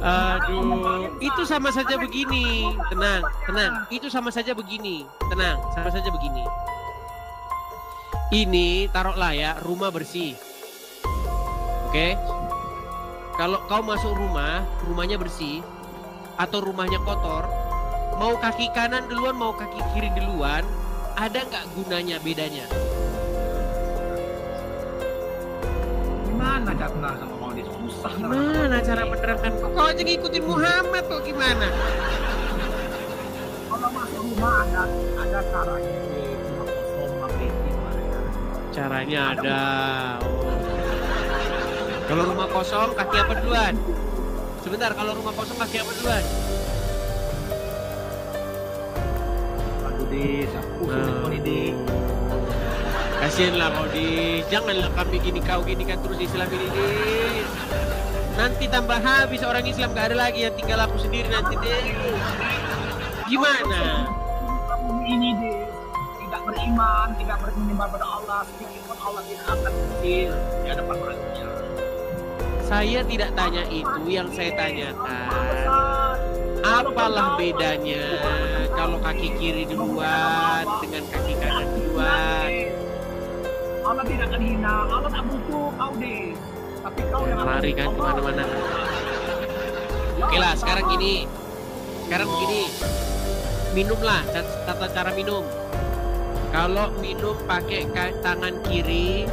Aduh, itu sama saja begini. Tenang, tenang. Itu sama saja begini. Tenang, sama saja begini. Ini taruhlah ya, rumah bersih. Oke? Kalau kau masuk rumah, rumahnya bersih, atau rumahnya kotor, mau kaki kanan duluan, mau kaki kiri duluan, ada nggak gunanya bedanya? Gimana cara sama mau dia susah. Gimana cara menerangkan? Kau aja ngikutin Muhammad kok gimana? Kalau masuk rumah ada caranya. Cuma kosong tapi gimana? Caranya ada. Oh. Kalau rumah kosong kaki apa duluan? Sebentar, kalau rumah kosong kaki apa duluan? Aduh Dis, aku sulit nih Dis. Kasianlah kau Dis, janganlah kami gini kau gini kan terus Islam ini Dis. Nanti tambah habis orang Islam gak ada lagi yang tinggal aku sendiri nanti Dis. Gimana? Kamu ini Dis, tidak beriman, tidak menyembah pada Allah, sedikit pun Allah tidak akan kecil di hadapan manusia. Saya tidak tanya itu, yang saya tanyakan apalah bedanya kalau kaki kiri duluan dengan kaki kanan duluan? Allah tidak akan hina, Allah tak butuh kau Des. Tapi kau yang lari kan kemana-mana. Oke lah, sekarang gini. Sekarang begini. Minumlah, tata cara minum. Kalau minum pakai tangan kiri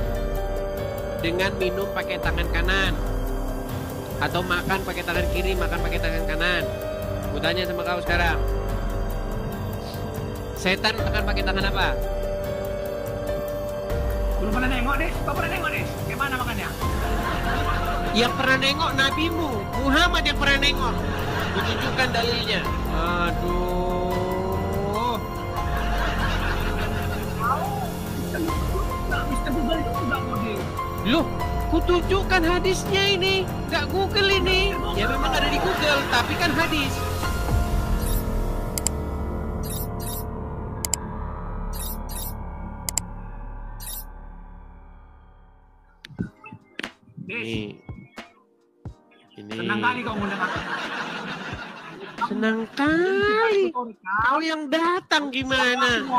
dengan minum pakai tangan kanan. Atau makan pakai tangan kiri, makan pakai tangan kanan. Aku tanya sama kau sekarang. Setan makan pakai tangan apa? Belum pernah nengok Des, kau pernah nengok Des? Gimana makannya? Yang pernah nengok nabimu, Muhammad yang pernah nengok. Kutunjukkan dalilnya. Aduh. Mr. Google itu enggak mau Des. Loh, kutunjukkan hadisnya ini. Nggak Google ini. Ya memang ada di Google, tapi kan hadis. Ini. Senang kali kau ngundang aku. Senang kali. Kau yang datang gimana?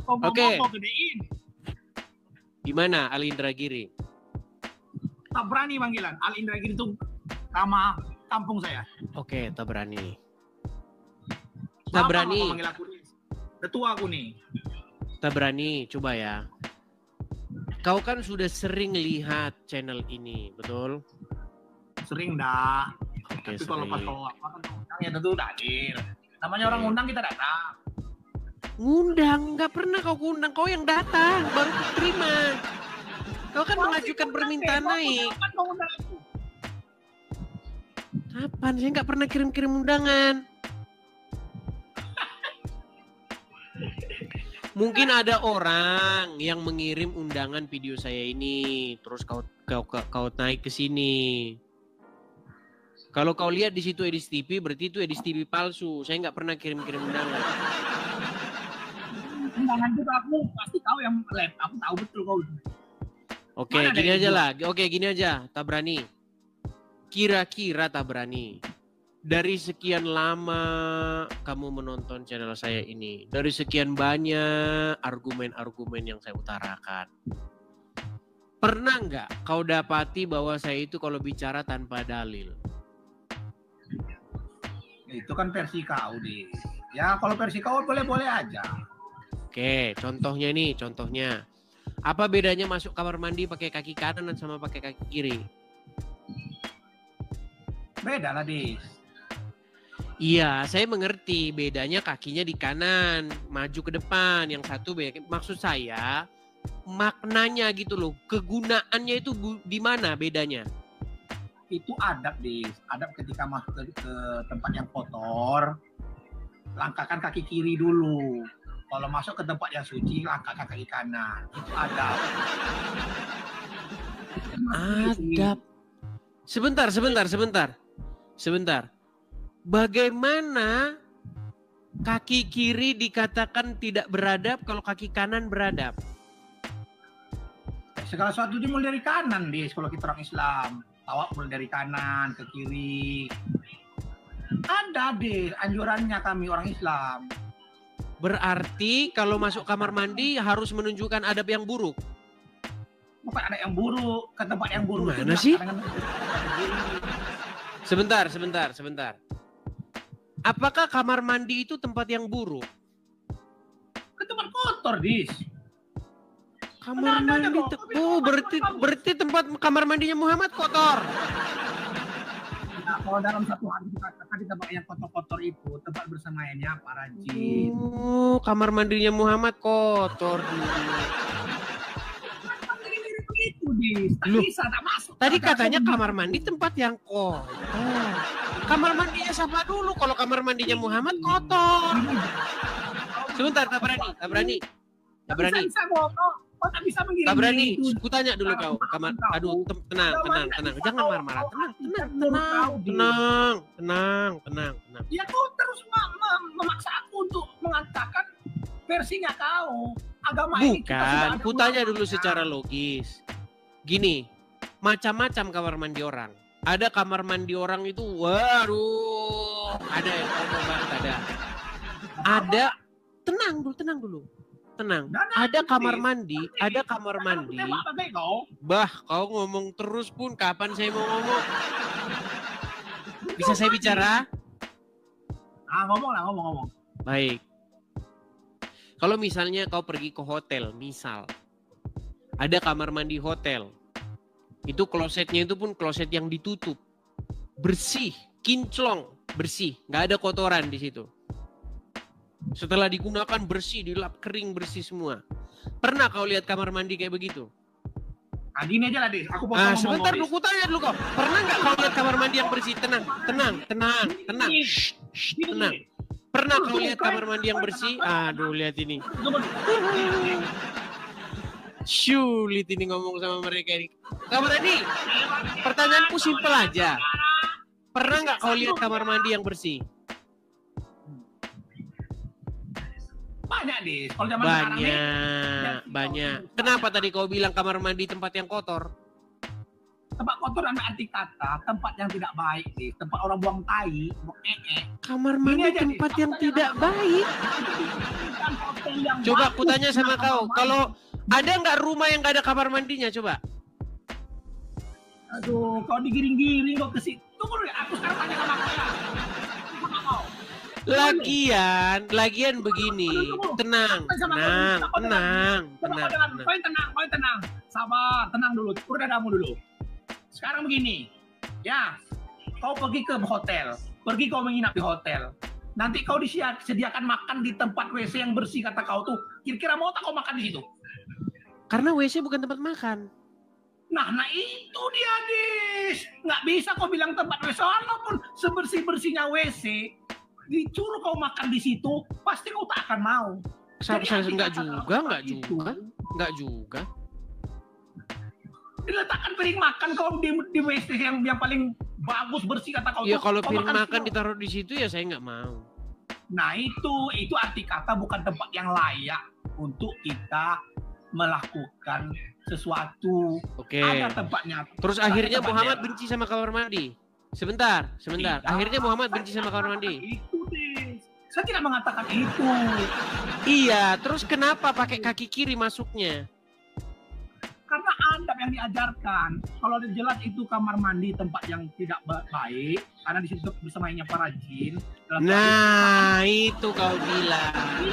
Oke. Gimana Al Indragiri? Tak berani panggilan. Al Indragiri itu nama kampung saya. Oke, tak berani. Tak berani. Ketua aku nih. Tak berani, coba ya. Kau kan sudah sering lihat channel ini, betul? Sering dah. Oke, tapi kalau pas kau undang ya tentu hadir. Namanya orang undang kita datang. Ngundang, nggak pernah kau undang, kau yang datang, baru terima. Kau kan mengajukan permintaan naik. Kapan? Saya nggak pernah kirim-kirim undangan. Mungkin ada orang yang mengirim undangan video saya ini, terus kau naik ke sini. Kalau kau lihat di situ Edis TV, berarti itu Edis TV palsu. Saya nggak pernah kirim-kirim undangan. Undangan itu aku pasti tahu yang lab. Aku tahu betul kau. Oke, gini aja lah. Oke, gini aja. Tak berani. Kira-kira tak berani. Dari sekian lama kamu menonton channel saya ini, dari sekian banyak argumen-argumen yang saya utarakan, pernah nggak kau dapati bahwa saya itu kalau bicara tanpa dalil? Itu kan versi kau deh. Ya kalau versi kau boleh-boleh aja. Oke, contohnya nih, contohnya. Apa bedanya masuk kamar mandi pakai kaki kanan sama pakai kaki kiri? Beda lah, Dis. Iya, saya mengerti bedanya kakinya di kanan, maju ke depan, yang satu maksud saya maknanya gitu loh, kegunaannya itu di mana bedanya? Itu adab, Dis. Adab ketika masuk ke tempat yang kotor, langkahkan kaki kiri dulu. Kalau masuk ke tempat yang suci, langkahkan kaki kanan. Itu adab. Adab. Sebentar. Bagaimana kaki kiri dikatakan tidak beradab kalau kaki kanan beradab? Segala sesuatu dimulai dari kanan, Dis, kalau kita orang Islam. tawaf mulai dari kanan ke kiri. Ada deh anjurannya kami orang Islam. Berarti kalau masuk kamar mandi harus menunjukkan adab yang buruk. Bukan ada yang buruk, ke tempat yang buruk. Mana sih? Sebentar. Apakah kamar mandi itu tempat yang buruk? Ke tempat kotor, Dis. Kamar mandi, oh berarti tempat kamar mandinya Muhammad kotor. Nah, kalau dalam satu hadis dikatakan di tempat yang kotor-kotor itu tempat bersamainya para jin. Oh, kamar mandinya Muhammad kotor. Begitu, Dis. Tak bisa, tak masuk. Tadi katanya kamar mandi tempat yang kotor. Kamar mandinya siapa dulu? Kalau kamar mandinya Muhammad kotor. Sebentar, tak berani. Tak bisa mengirim. Tak berani. Ku tanya dulu kau. Aduh, tenang. Jangan marah-marah. Tenang. Ya kau terus memaksa aku untuk mengatakan versinya kau. Agama ini bukan. Ku tanya dulu secara logis. Gini, macam-macam kamar mandi orang. Ada kamar mandi orang itu, waduh, ada yang kotor banget ada. Tenang dulu. Ada kamar mandi. Bah, kau ngomong terus pun, kapan saya mau ngomong? Bisa saya bicara? Ngomong. Baik. Kalau misalnya kau pergi ke hotel, misal, ada kamar mandi hotel. Itu klosetnya itu pun kloset yang ditutup. Bersih, kinclong, bersih. Nggak ada kotoran di situ. Setelah digunakan bersih, dilap kering, bersih semua. Pernah kau lihat kamar mandi kayak begitu? Gini aja lah, Dis. Aku potong sebentar dulu, ku tanya dulu kau. Pernah nggak kau lihat kamar mandi yang bersih? Tenang. Tenang. Pernah kau lihat kamar mandi yang bersih? Aduh, lihat ini. Sulit ini ngomong sama mereka ini. Kamu tadi, pertanyaanku simpel aja. Pernah nggak kau lihat kamar mandi yang bersih? Banyak, Dis. Kalau zaman sekarang banyak. Kenapa tadi kau bilang kamar mandi tempat yang kotor? Tempat kotor dan arti kata tempat yang tidak baik, Dis. Tempat orang buang tai, buang Kamar mandi tempat yang tidak baik. Coba aku tanya sama kau, kalau ada nggak rumah yang nggak ada kamar mandinya? Coba. Aduh, kau digiring-giring kau ke situ. Tunggu dulu, aku sekarang tanya sama kau ya. Lagian begini. Tenang. Kau tenang. Sabar, tenang dulu. Turun dadamu dulu. Sekarang begini. Ya, kau pergi ke hotel. Pergi kau menginap di hotel. Nanti kau disediakan makan di tempat WC yang bersih, kata kau tuh. Kira-kira mau tak kau makan di situ? Karena WC bukan tempat makan. Nah itu dia, Dis. Nggak bisa kau bilang tempat WC, walaupun sebersih-bersihnya WC, disuruh kau makan di situ, pasti kau tak akan mau. Enggak juga. Diletakkan piring makan kau di WC yang paling bagus bersih, kata kau. Iya, kalau piring makan ditaruh di situ ya saya nggak mau. Nah itu arti kata bukan tempat yang layak untuk kita melakukan sesuatu. Oke. Ada tempatnya. Terus akhirnya Muhammad benci sama kamar mandi. Sebentar. Akhirnya Muhammad benci sama kamar mandi. Itu, Dis. Saya tidak mengatakan itu. Iya, terus kenapa pakai kaki kiri masuknya? Karena adab yang diajarkan. Kalau jelas itu kamar mandi tempat yang tidak baik, karena di situ bersamanya para jin. Nah, itu kau bilang.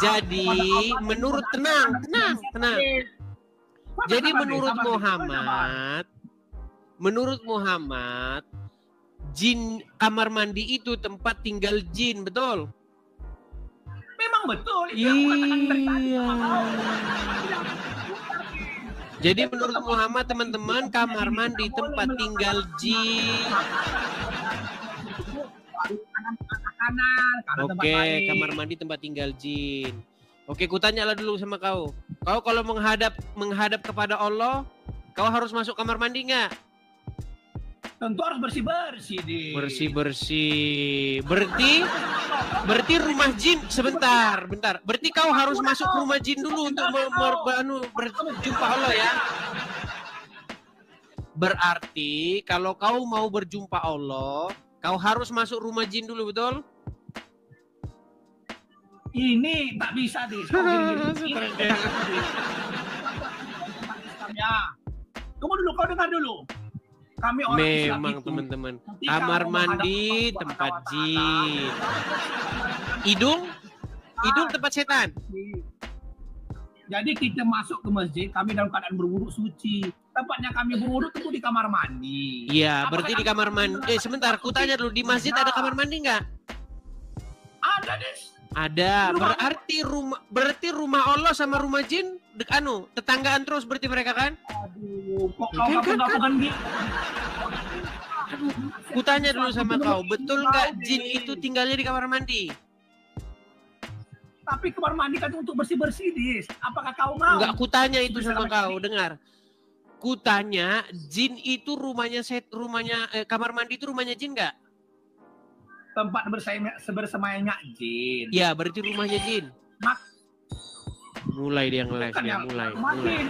Jadi, menurut tenang. Jadi menurut Muhammad, jin kamar mandi itu tempat tinggal jin, betul? Memang betul. Iya. Jadi menurut Muhammad, teman-teman, kamar mandi tempat tinggal jin. Oke, kamar mandi tempat tinggal jin. Oke, kutanyalah dulu sama kau. Kau kalau menghadap kepada Allah, kau harus masuk kamar mandi nggak? Tentu harus bersih-bersih, Dis. Bersih-bersih. Berarti rumah jin, bentar. Berarti kau harus masuk rumah jin dulu untuk berjumpa Allah ya. Berarti kalau kau mau berjumpa Allah, kau harus masuk rumah jin dulu, betul? Ini tak bisa deh. Tunggu dulu, kau dengar dulu. Kami orang Islam Memang itu, teman-teman, ketika kamar mau mandi menghadap Allah tempat SWT, jin. Hidung tempat setan. Jadi kita masuk ke masjid, kami dalam keadaan berwuduk suci. Tempatnya kami berwuduk itu di kamar mandi. Iya, Apakah berarti di kami kamar mandi. Sebentar, aku tanya dulu, di masjid ada kamar mandi nggak? Ada, Des. Ada. Rumah- Berarti rumah Allah sama rumah jin tetanggaan terus berarti mereka kan? Aduh, kok Kan, kau kan, gabung-gabungan gitu? Ku tanya dulu sama kau, betul nggak jin itu tinggalnya di kamar mandi? Tapi kamar mandi kan untuk bersih-bersih, Dis. Apakah kau mau? Enggak, ku tanya itu Bisa sama sama kau, dengar. Ku tanya, jin itu kamar mandi itu rumahnya jin nggak? Tempat bersemayamnya jin. Ya, berarti rumahnya jin. Mak- Mulai dia ngeles, Bukan ya, yang mulai. makin.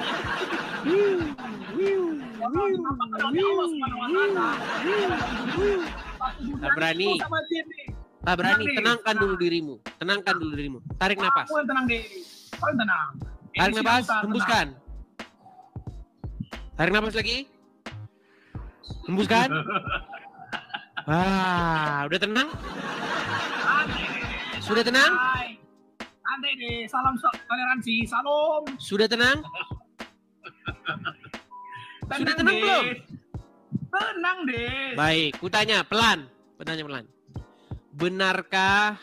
Apa kalau Allah Subhanahu wa Ta'ala? Tak berani. Sama jin nih. Tak berani, Tenang, tenangkan Dis. dulu dirimu. Tenangkan dulu dirimu. Tarik napas. Kau yang tenang, Dis. Kau yang tenang. Tarik Ini napas, siapa? hembuskan. Tarik napas lagi. Hembuskan. Wah, udah tenang? Santai, Dis. Sudah tenang? Santai. Santai, Dis. Salam toleransi. Salam. Sudah tenang? Sudah tenang Dis. belum? Tenang, Des. Baik, kutanya pelan. Bertanya pelan. Benarkah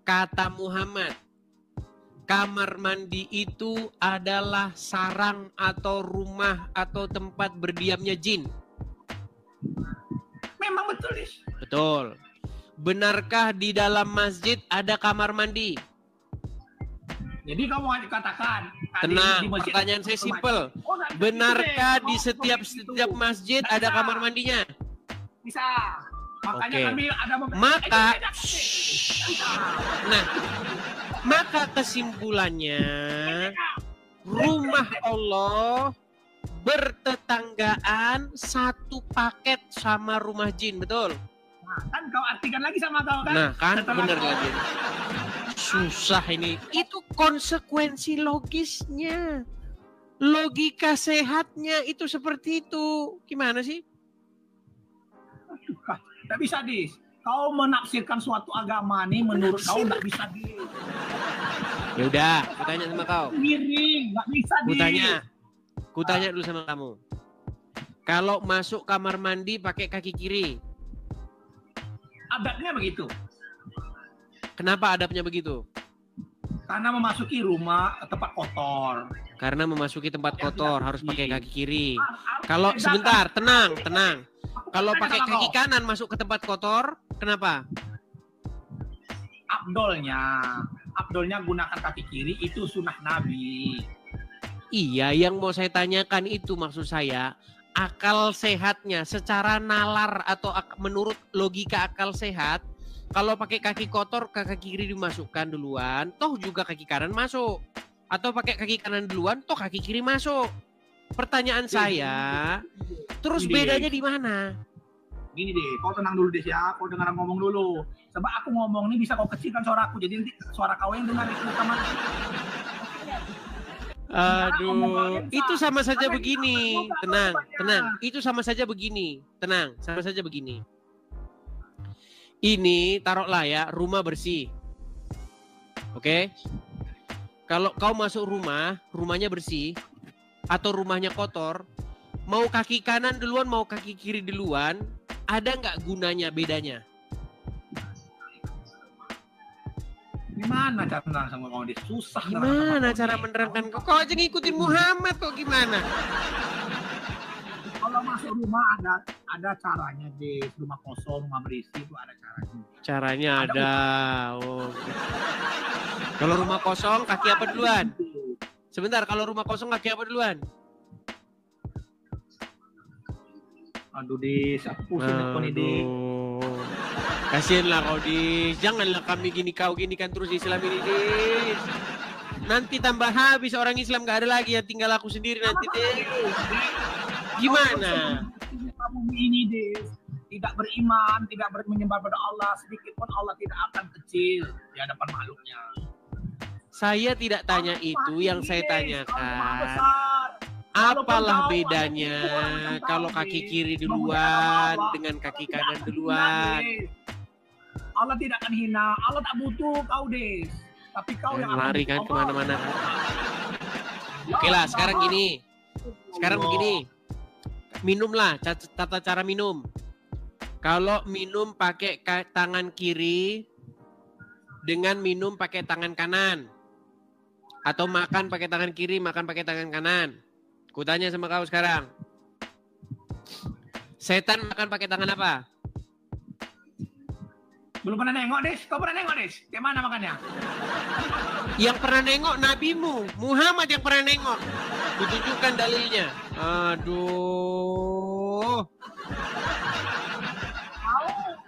kata Muhammad, kamar mandi itu adalah sarang atau rumah atau tempat berdiamnya jin? Memang betul, Dis. Betul. Benarkah di dalam masjid ada kamar mandi? Jadi kamu katakan. Tenang, pertanyaan saya simpel. Benarkah di setiap masjid ada kamar mandinya? Bisa. Makanya Oke. kami ada Nah, maka kesimpulannya rumah Allah bertetanggaan satu paket sama rumah jin, betul? Nah, kan kau artikan lagi sama kau kan? Nah, kan Setelah bener kau- lagi. Susah ini. Itu konsekuensi logisnya. Logika sehatnya itu seperti itu. Gimana sih? Aduh, tak bisa, Dis. Kau menafsirkan suatu agama nih menurut kau nggak bisa, Dis. Ya udah, aku tanya sama kau. Miring, nggak bisa, Dis. Ku tanya dulu sama kamu. Kalau masuk kamar mandi pakai kaki kiri, Adabnya begitu. kenapa adabnya begitu? Karena memasuki rumah tempat kotor. Karena memasuki tempat Yang kotor tidak harus pakai suci. kaki kiri. Harus Kalau bedakan. sebentar, tenang. Kalau Tanya pakai sama kaki kau. kanan masuk ke tempat kotor, kenapa? Abdolnya gunakan kaki kiri itu sunnah Nabi. Iya, yang mau saya tanyakan itu maksud saya akal sehatnya secara nalar atau menurut logika akal sehat, kalau pakai kaki kotor ke kaki kiri dimasukkan duluan, toh juga kaki kanan masuk. Atau pakai kaki kanan duluan, toh kaki kiri masuk. Pertanyaan saya, terus Gini, bedanya di mana? Gini deh, kau tenang dulu deh ya, kau dengar ngomong dulu. Sebab aku ngomong ini bisa kau kecilkan suara aku, jadi nanti suara kau yang dengar itu sama. Aduh, itu sama saja begini. Tenang. Itu sama saja begini. Sama saja begini. Ini taruhlah ya, rumah bersih. Oke? Kalau kau masuk rumah, rumahnya bersih atau rumahnya kotor, mau kaki kanan duluan, mau kaki kiri duluan, ada nggak gunanya bedanya? Gimana cara menerang sama kau dia? Susah. Gimana cara menerangkan kau? Kau aja ngikutin Muhammad kok gimana? Kalau masuk rumah ada caranya di rumah kosong, rumah berisi itu ada caranya. Caranya ada. Oh. Kalau rumah kosong kaki apa duluan? Sebentar, kalau rumah kosong kaki apa duluan? Aduh, Dis, aku pusing aku nih, Dis. Kasianlah kau, Dis. Janganlah kami gini kan terus Islam ini, Dis. Nanti tambah habis orang Islam gak ada lagi ya, tinggal aku sendiri nanti, Dis. Gimana? Kamu ini Des tidak beriman, tidak menyembah pada Allah, sedikit pun Allah tidak akan kecil di hadapan makhluknya. Saya tidak tanya itu, yang saya tanyakan. Walaupun Apalah kau bedanya ada orang yang kalau tahu, kaki Des, kiri memuliakan duluan Allah. dengan kaki Allah kanan tidak akan duluan? hina, Des. Allah tidak akan hina, Allah tak butuh kau Des, tapi kau yang akan Lari butuh kan Allah. kemana-mana. Ya Oke lah, sekarang Allah. gini. Sekarang begini. Minumlah, tata cara minum. Kalau minum pakai tangan kiri dengan minum pakai tangan kanan. Atau makan pakai tangan kiri, makan pakai tangan kanan. Kutanya sama kau sekarang. Setan makan pakai tangan apa? Belum pernah nengok Des, kau pernah nengok Des? Kayak mana makannya? Yang pernah nengok nabimu, Muhammad yang pernah nengok. Kutunjukkan dalilnya. Aduh. Kau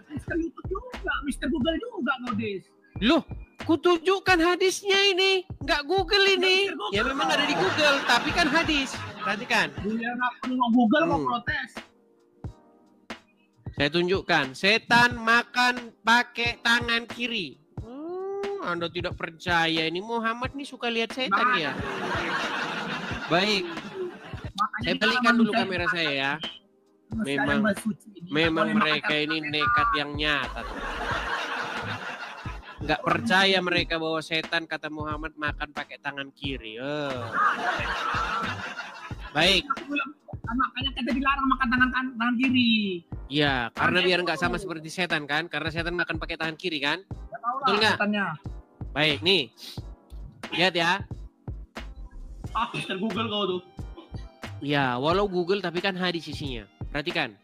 Mr. YouTube juga, Mr. Google juga kau Des. Loh, kutunjukkan hadisnya ini. Nggak Google ini. Ya memang ada di Google, tapi kan hadis. Perhatikan. Dia nggak nengok Google mau protes. Saya tunjukkan. Setan makan pakai tangan kiri. Anda tidak percaya. Ini Muhammad nih suka lihat setan ya. Baik. Makanya Saya di balikan dalam dulu manusia kamera ini saya ya. manusia yang Memang- bersuci ini Memang boleh makan mereka tangan ini kanan. nekat yang nyata. Nggak percaya mereka bahwa setan kata Muhammad makan pakai tangan kiri. Baik. Aku bilang, makanya kita dilarang makan tangan kiri. Ya, karena biar nggak sama seperti setan kan. Karena setan makan pakai tangan kiri kan. Nggak tahu Betul lah nggak? setannya. Baik, nih. Lihat ya. Mr. Google kau tuh. Ya, walau Google tapi kan hadis isinya. Perhatikan.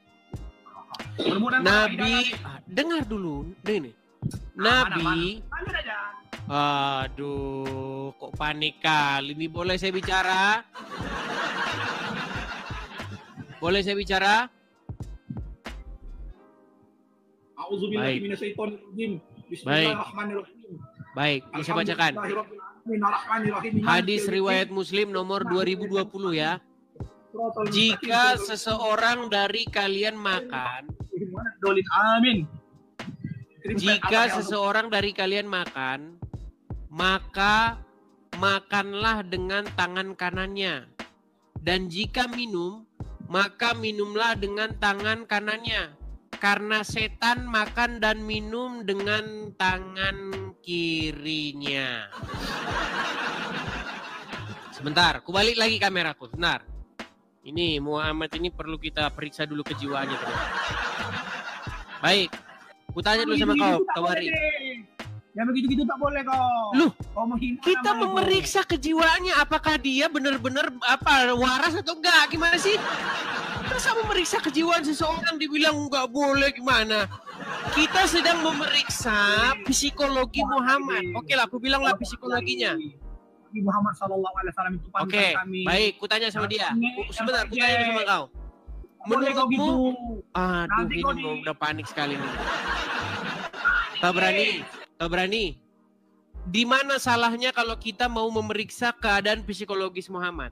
Bermudah Nabi, dengar dulu. Ini. Nabi, Lanjut aja. aduh, kok panik kali. Ini boleh saya bicara? Boleh saya bicara? A'udzubillahi minasyaitonirrajim. Bismillahirrahmanirrahim. Baik, ini saya bacakan. Alhamdulillahirrahmanirrahim. Hadis riwayat Muslim nomor 2020 ya. Jika seseorang dari kalian makan, Amin. jika seseorang dari kalian makan, maka makanlah dengan tangan kanannya. Dan jika minum, maka minumlah dengan tangan kanannya. Karena setan makan dan minum dengan tangan kirinya. Sebentar, kubalik lagi kameraku. Sebentar. Ini Muhammad ini perlu kita periksa dulu kejiwaannya. Teman. Baik. Kutanya dulu sama kau, Tawari. Yang begitu-gitu tak boleh kau. Loh, Kau menghina kita namanya, memeriksa kejiwaannya apakah dia benar-benar apa waras atau enggak? Gimana sih? Masa memeriksa kejiwaan seseorang dibilang enggak boleh gimana? Kita sedang memeriksa psikologi Muhammad. Oke lah, aku bilanglah psikologinya. Nabi Muhammad SAW itu panutan Oke, kami. baik. Kutanya sama dia. Sebentar, kutanya dulu sama kau. Boleh kau gitu. Menurutmu, aduh Nanti ini kau mau udah panik sekali nih. Tak berani. Di mana salahnya kalau kita mau memeriksa keadaan psikologis Muhammad?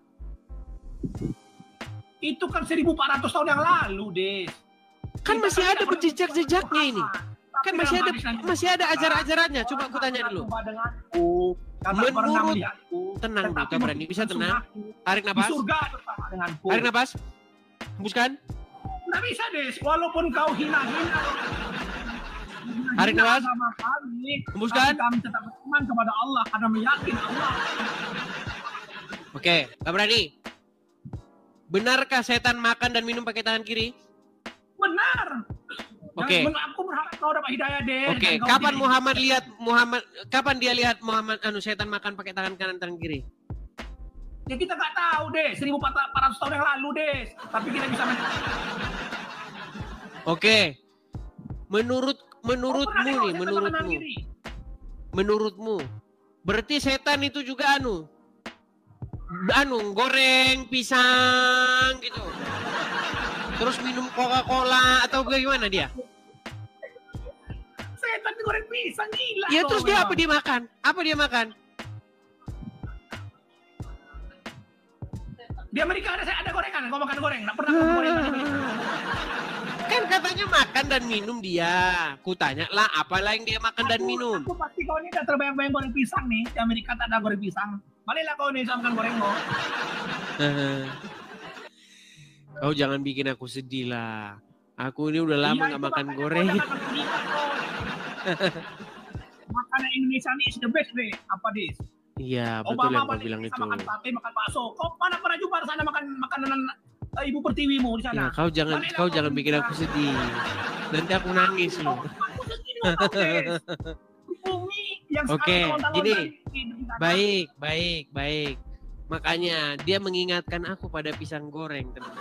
Itu kan 1400 tahun yang lalu, Des. Kan Kita masih ada tidak perlu jejak-jejaknya ini. Tapi Kan dalam hadis Nabi masih ada ajar-ajarannya. Coba aku tanya dulu. Menurut- tenang, Bu, tak berani. Bisa tenang. Tarik Di nafas. surga bersama denganku. Tarik nafas. Hembuskan. Nggak bisa, Des. Walaupun kau hina-hina. Tarik hina nafas. agama kami, Hembuskan. tapi kami tetap beriman kepada Allah karena meyakini Allah. Oke, tak berani. Benarkah setan makan dan minum pakai tangan kiri? Benar. Oke. Aku berharap kau dapat hidayah, Des. Oke, Dan kau kapan tidak- kapan dia lihat Muhammad setan makan pakai tangan kanan tangan kiri? Ya kita nggak tahu, Des. 1400 tahun yang lalu, Des. Tapi kita bisa Oke. Menurutmu Kau pernah nih, nengok setan makan tangan kiri? menurutmu berarti setan itu juga goreng pisang gitu. Terus minum Coca-Cola atau bagaimana dia? Setan goreng pisang, gila. Ya kau terus dia memang. apa dia makan? Apa dia makan? Di Amerika ada gorengan, kau makan goreng, nggak pernah makan gorengan. Kan katanya makan dan minum dia. Kutanya lah, apalah yang dia makan dan minum? Aku pasti kau ini udah terbayang-bayang goreng pisang nih. Di Amerika tak ada goreng pisang. Baliklah kau nih sama makan goreng kau. Kau jangan bikin aku sedih lah. Aku ini udah lama nggak makan goreng. Makanan Indonesia ini is the best deh. Apa dis? Iya betul yang kau bilang itu. Makan sate, makan bakso. Kau mana pernah jumpa di sana makan makanan ibu pertiwimu di sana? Ya, kau jangan bikin aku sedih. Nanti aku nangis loh. Oke, gini. Baik. Makanya dia mengingatkan aku pada pisang goreng, teman.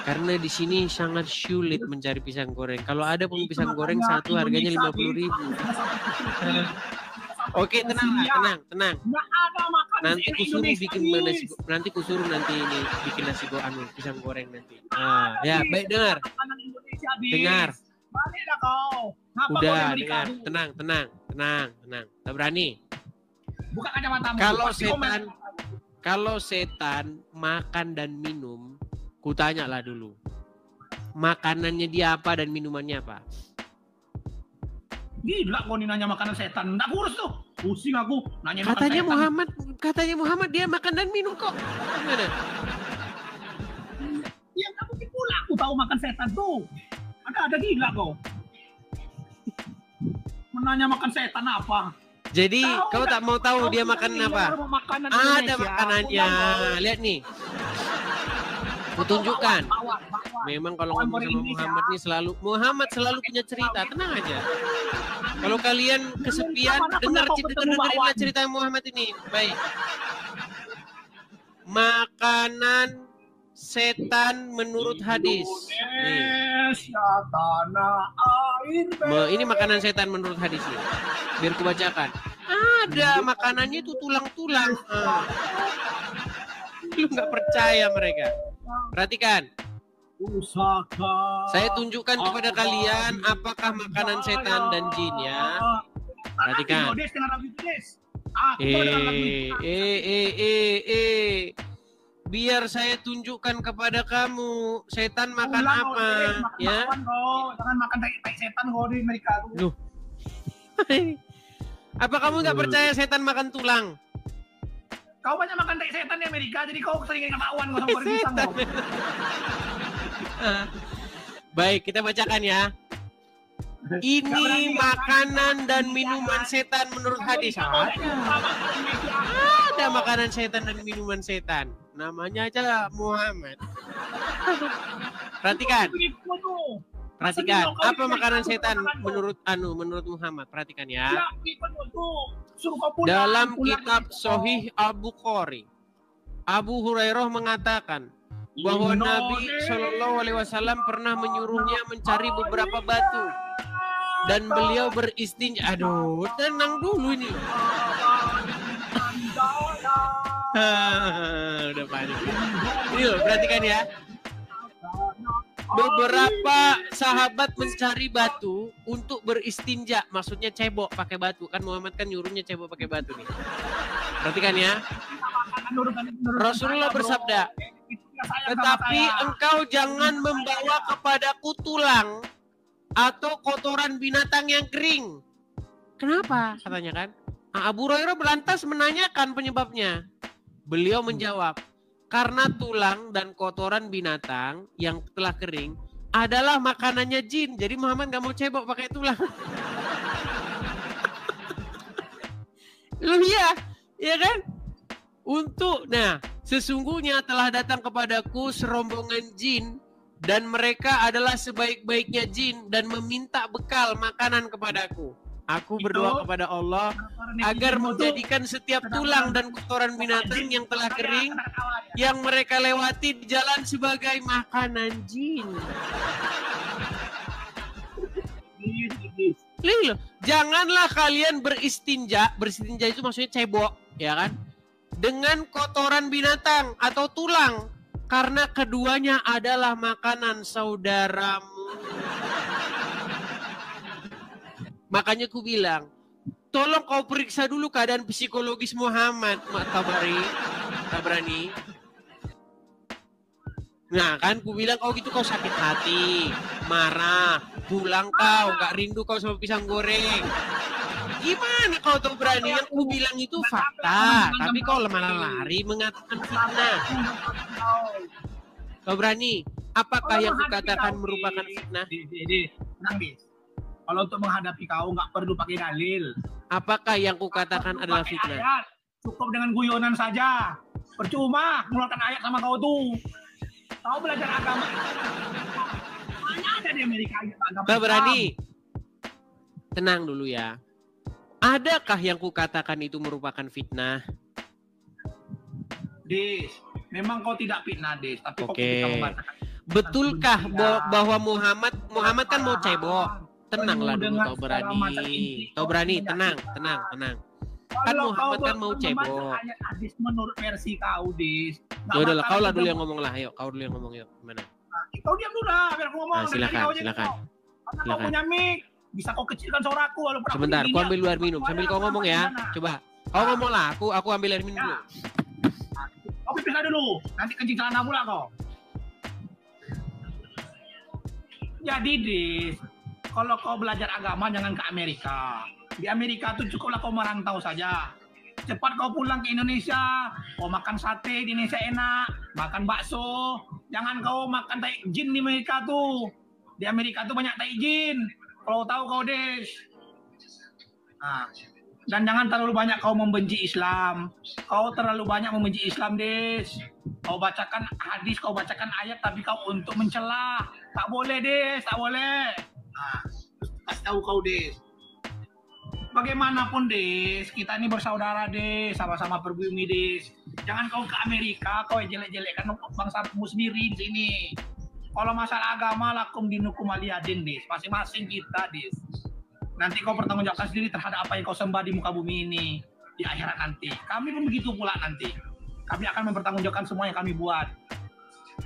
Karena di sini sangat sulit mencari pisang goreng. Kalau ada pun pisang goreng satu harganya 50.000. Oke, tenang. Nanti kusuruh nanti ini bikin nasi goreng, pisang goreng nanti. Ya, baik dengar. Baliklah kau. Udah, dengar. Tenang. Tak berani. Buka kacamatamu. Kalau setan makan dan minum, kutanya lah dulu. Makanannya dia apa dan minumannya apa? Gila kau nih nanya makanan setan. Nggak kurus tuh. Pusing aku nanya katanya makan setan. Katanya Muhammad dia makan dan minum kok. Gimana? Ya nggak mungkin pula aku tahu makan setan tuh. Ada gila kau. Menanya makan setan apa? Jadi kau tak mau tahu dia makan apa? Ada makanannya. Lihat nih. Kutunjukkan. Memang kalau ngomong sama Muhammad selalu punya cerita. Tenang aja. Kalau kalian kesepian, dengerin cerita Muhammad ini. Baik. Makanan setan menurut hadis. Ini makanan setan menurut hadis nih. Biar kubacakan. Ada makanannya itu tulang-tulang. Lu nggak percaya mereka. Perhatikan. Saya tunjukkan kepada kalian apakah makanan setan dan jin ya. Perhatikan. Biar saya tunjukkan kepada kamu setan makan apa ya. Jangan makan tai setan kau di Amerika. Loh. Apa kamu nggak percaya setan makan tulang? Kau banyak makan tai setan di Amerika, jadi kau sering ketahuan kau sama goreng pisang kau. Baik, kita bacakan ya. Ini makanan dan minuman setan menurut hadis. Ada makanan setan dan minuman setan. Namanya aja Muhammad. Perhatikan. Apa makanan setan menurut Muhammad? Perhatikan ya. Dalam kitab Sahih Al-Bukhari, Abu Hurairah mengatakan bahwa Nabi Shallallahu Alaihi Wasallam pernah menyuruhnya mencari beberapa batu dan beliau beristinja. Aduh, tenang dulu ini. Udah panik. Ini loh, perhatikan ya. Beberapa sahabat mencari batu untuk beristinja, maksudnya cebok pakai batu. Kan Muhammad kan nyuruhnya cebok pakai batu nih. Perhatikan ya. Rasulullah bersabda, tetapi engkau jangan membawa kepadaku tulang atau kotoran binatang yang kering. Kenapa? Katanya kan. Abu Hurairah berlantas menanyakan penyebabnya. Beliau menjawab, karena tulang dan kotoran binatang yang telah kering adalah makanannya jin. Jadi Muhammad gak mau cebok pakai tulang. Loh iya kan? Sesungguhnya telah datang kepadaku serombongan jin dan mereka adalah sebaik-baiknya jin dan meminta bekal makanan kepadaku. Aku berdoa kepada Allah agar menjadikan setiap tulang dan kotoran binatang yang telah kering yang mereka lewati di jalan sebagai makanan jin. Loh, janganlah kalian beristinja itu maksudnya cebok, ya kan? Dengan kotoran binatang atau tulang, karena keduanya adalah makanan saudaramu. Makanya ku bilang, tolong kau periksa dulu keadaan psikologis Muhammad, Tabrani. Nah kan, ku bilang kau gitu kau sakit hati, marah, pulang kau, gak rindu kau sama pisang goreng. Gimana kau tuh berani? Yang ku bilang itu fakta, tapi kau malah lari mengatakan fitnah. Kau berani? Apakah yang kukatakan merupakan fitnah? Tenang, Dis. Kalau untuk menghadapi kau nggak perlu pakai dalil. Apakah yang kukatakan adalah fitnah? Ayat. Cukup dengan guyonan saja. Percuma mengeluarkan ayat sama kau tuh. Kau belajar agama. Mana ada di Amerika agama? Kau berani? Tenang dulu ya. Adakah yang kukatakan itu merupakan fitnah? Dis, memang kau tidak fitnah, Dis. Tapi kau ketika membacakan. Betulkah bahwa Muhammad kan mau cebok? Tenanglah dulu kau berani. Kau berani, tenang. Kan Muhammad kan mau cebok. Ayat hadis menurut versi kau, Dis. Yaudah lah, kau lah dulu yang ngomong lah. Ayo, kau dulu yang ngomong yuk. Gimana? Kau diam dulu lah, biar aku ngomong. Silakan. Karena kau punya mic, bisa kau kecilkan suaraku walaupun aku sebentar, tinggi. aku ambil air minum. Sambil kau ngomong ya. Coba. Kau ngomong lah, aku ambil air minum dulu. Kau pipis dulu, nanti kencing celana pula kau. Jadi, Dis, kalau kau belajar agama jangan ke Amerika. Di Amerika tuh cukuplah kau merantau saja. Cepat kau pulang ke Indonesia, kau makan sate di Indonesia enak, makan bakso. Jangan kau makan tai jin di Amerika tuh. Di Amerika tuh banyak tai jin. Kalau tahu kau, Des. Nah, dan jangan terlalu banyak kau membenci Islam. Kau terlalu banyak membenci Islam, Des. Kau bacakan hadis, kau bacakan ayat, tapi kau untuk mencela. Tak boleh, Des, tak boleh. Nah, kasih tahu kau, Des. Bagaimanapun, Des, kita ini bersaudara, Des, sama-sama berbumi, Des. Jangan kau ke Amerika, kau jelek-jelekkan bangsamu sendiri di sini. Kalau masalah agama, lakum dinukum waliyadin, Des. Masing-masing kita, Des. Nanti kau bertanggungjawabkan sendiri terhadap apa yang kau sembah di muka bumi ini di akhirat nanti. Kami pun begitu pula nanti. Kami akan mempertanggungjawabkan semua yang kami buat.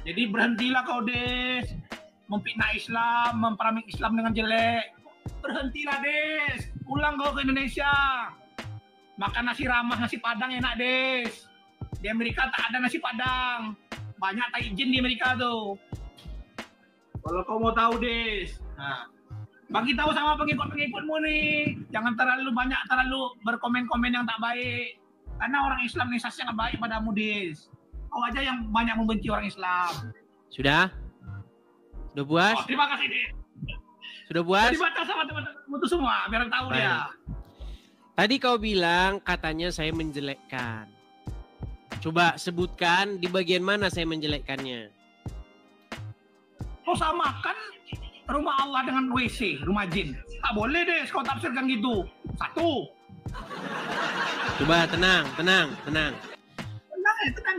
Jadi berhentilah kau, Des, memfitnah Islam, memperamik Islam dengan jelek. Berhentilah, Des. Pulang kau ke Indonesia. Makan nasi ramas, nasi padang enak, Des. Di Amerika tak ada nasi padang. Banyak tai jin di Amerika tuh. Kalau kau mau tahu, Des. Nah, bagi tahu sama pengikut-pengikutmu nih. Jangan terlalu berkomen-komen yang tak baik. Karena orang Islam nih sasnya nggak baik padamu, Des. Kau aja yang banyak membenci orang Islam. Sudah? Sudah puas? Oh, terima kasih, Des. Sudah puas? Dibaca sama teman-temanmu tuh semua, biar tahu dia. Tadi kau bilang katanya saya menjelekkan. Coba sebutkan di bagian mana saya menjelekkannya. Kau samakan rumah Allah dengan WC, rumah jin. Tak boleh, Des, kau tafsirkan gitu. Satu. Coba tenang. Tenang,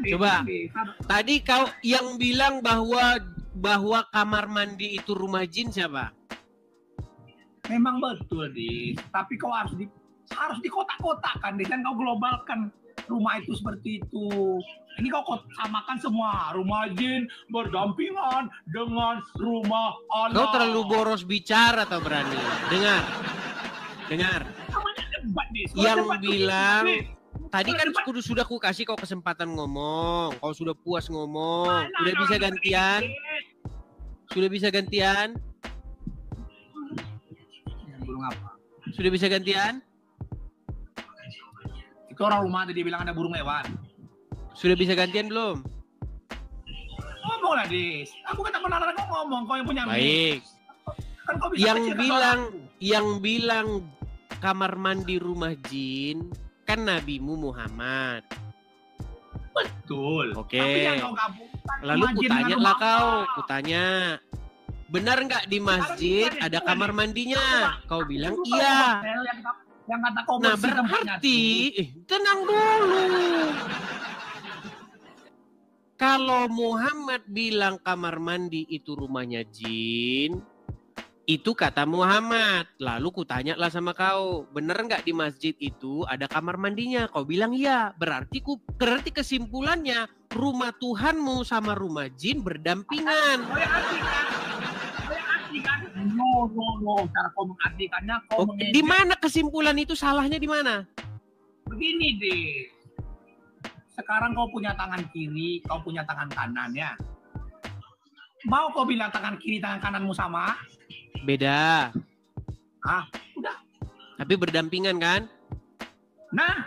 Des. Coba. Des. Tadi kau yang bilang bahwa kamar mandi itu rumah jin siapa? Memang betul, Des. Tapi kau harus dikotak-kotakkan, Des. Dan kau globalkan rumah itu seperti itu. Ini kau samakan semua. Rumah jin berdampingan dengan rumah Allah. Kau terlalu boros bicara atau berani? Dengar. Namanya debat, Des. Yang debat bilang Des. tadi kan sudah ku kasih kau kesempatan ngomong. Kau sudah puas ngomong. Sudah bisa gantian? Sudah bisa gantian? Burung apa? Sudah bisa gantian? Itu orang rumah tadi bilang ada burung hewan. Sudah bisa gantian belum? Ngomonglah, Des. Aku kata benar kau ngomong, kau yang punya mic. Baik. Kan kau bisa Yang bilang kamar mandi rumah jin kan nabimu Muhammad. Betul. Oke. Tapi yang kau gabungkan Lalu rumah jin kutanya dengan lah rumah kau, Allah. kutanya. Benar nggak di masjid ada kamar mandinya? Kau bilang iya. Yang kata kau Nah bersih tempatnya berarti, tuh. tenang dulu. Kalau Muhammad bilang kamar mandi itu rumahnya jin, itu kata Muhammad. Lalu kutanya lah sama kau, bener nggak di masjid itu ada kamar mandinya? Kau bilang iya. Berarti kesimpulannya rumah Tuhanmu sama rumah jin berdampingan. Kau yang artikan. No. Cara kau mengartikannya, kau mengejek. Di mana kesimpulan itu salahnya di mana? Begini, deh. Sekarang kau punya tangan kiri, kau punya tangan kanan ya. Mau kau bilang tangan kiri tangan kananmu sama? Beda. Ah, udah. Tapi berdampingan kan? Nah,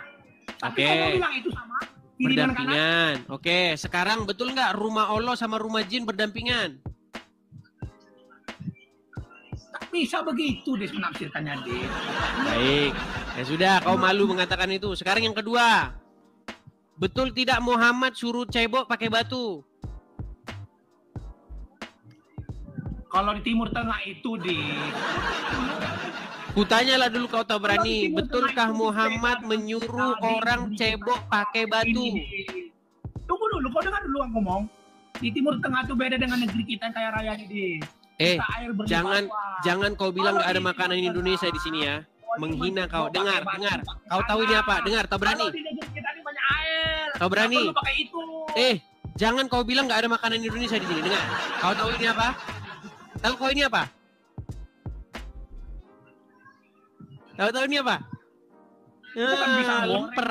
tapi Oke. kau mau bilang itu sama? Kiri dan kanan? Berdampingan. Oke, sekarang betul nggak rumah Allah sama rumah jin berdampingan? Tak bisa begitu dia menafsirkannya, Des. Baik. Ya sudah, kau malu mengatakan itu. Sekarang yang kedua. Betul tidak Muhammad suruh cebok pakai batu? Kalau di Timur Tengah itu, Des. Kutanyalah dulu kau tahu berani. Kalau di Timur Betulkah Tengah itu Muhammad beda menyuruh dengan orang di cebok pakai batu? Ini. Tunggu dulu, kau dengar dulu aku ngomong. Di Timur Tengah itu beda dengan negeri kita yang kaya raya ini, Des. Kita air berlimpah. Jangan kau bilang nggak ada makanan Indonesia di sini ya. Menghina kau. Dengar. Kau tahu ini apa? Dengar, tahu berani? Kalau di negeri kita ini banyak air. Kau berani? Nggak perlu pakai itu. Jangan kau bilang nggak ada makanan Indonesia di sini. Dengar. Kau tahu ini apa? Tahu kau ini apa? Tahu ini apa? Bukan bisa Lemper.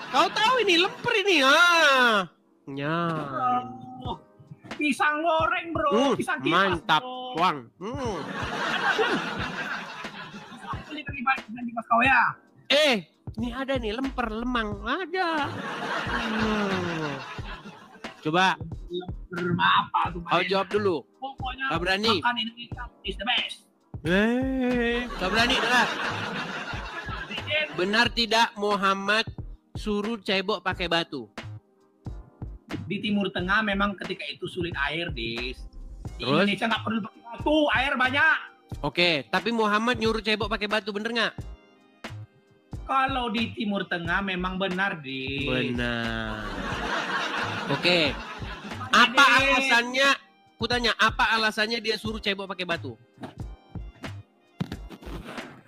Kau tahu ini lemper ini. Pisang goreng, bro. Pisang kipas, mantap, bro. Wang. Beli pisang kipas kau ya. Ini ada nih lemper lemang ada. Coba. Lemper apa tuh? Kau jawab dulu. Pokoknya Kau berani? makan Indonesia is the best. Kau berani dengar? Benar tidak Muhammad suruh cebok pakai batu? Di Timur Tengah memang ketika itu sulit air, Des. Di Terus? Indonesia nggak perlu pakai batu, air banyak. Oke, tapi Muhammad nyuruh cebok pakai batu, bener nggak? Kalau di Timur Tengah memang benar, Des. Benar. Oke. Apa alasannya? Kutanya, apa alasannya dia suruh cebok pakai batu?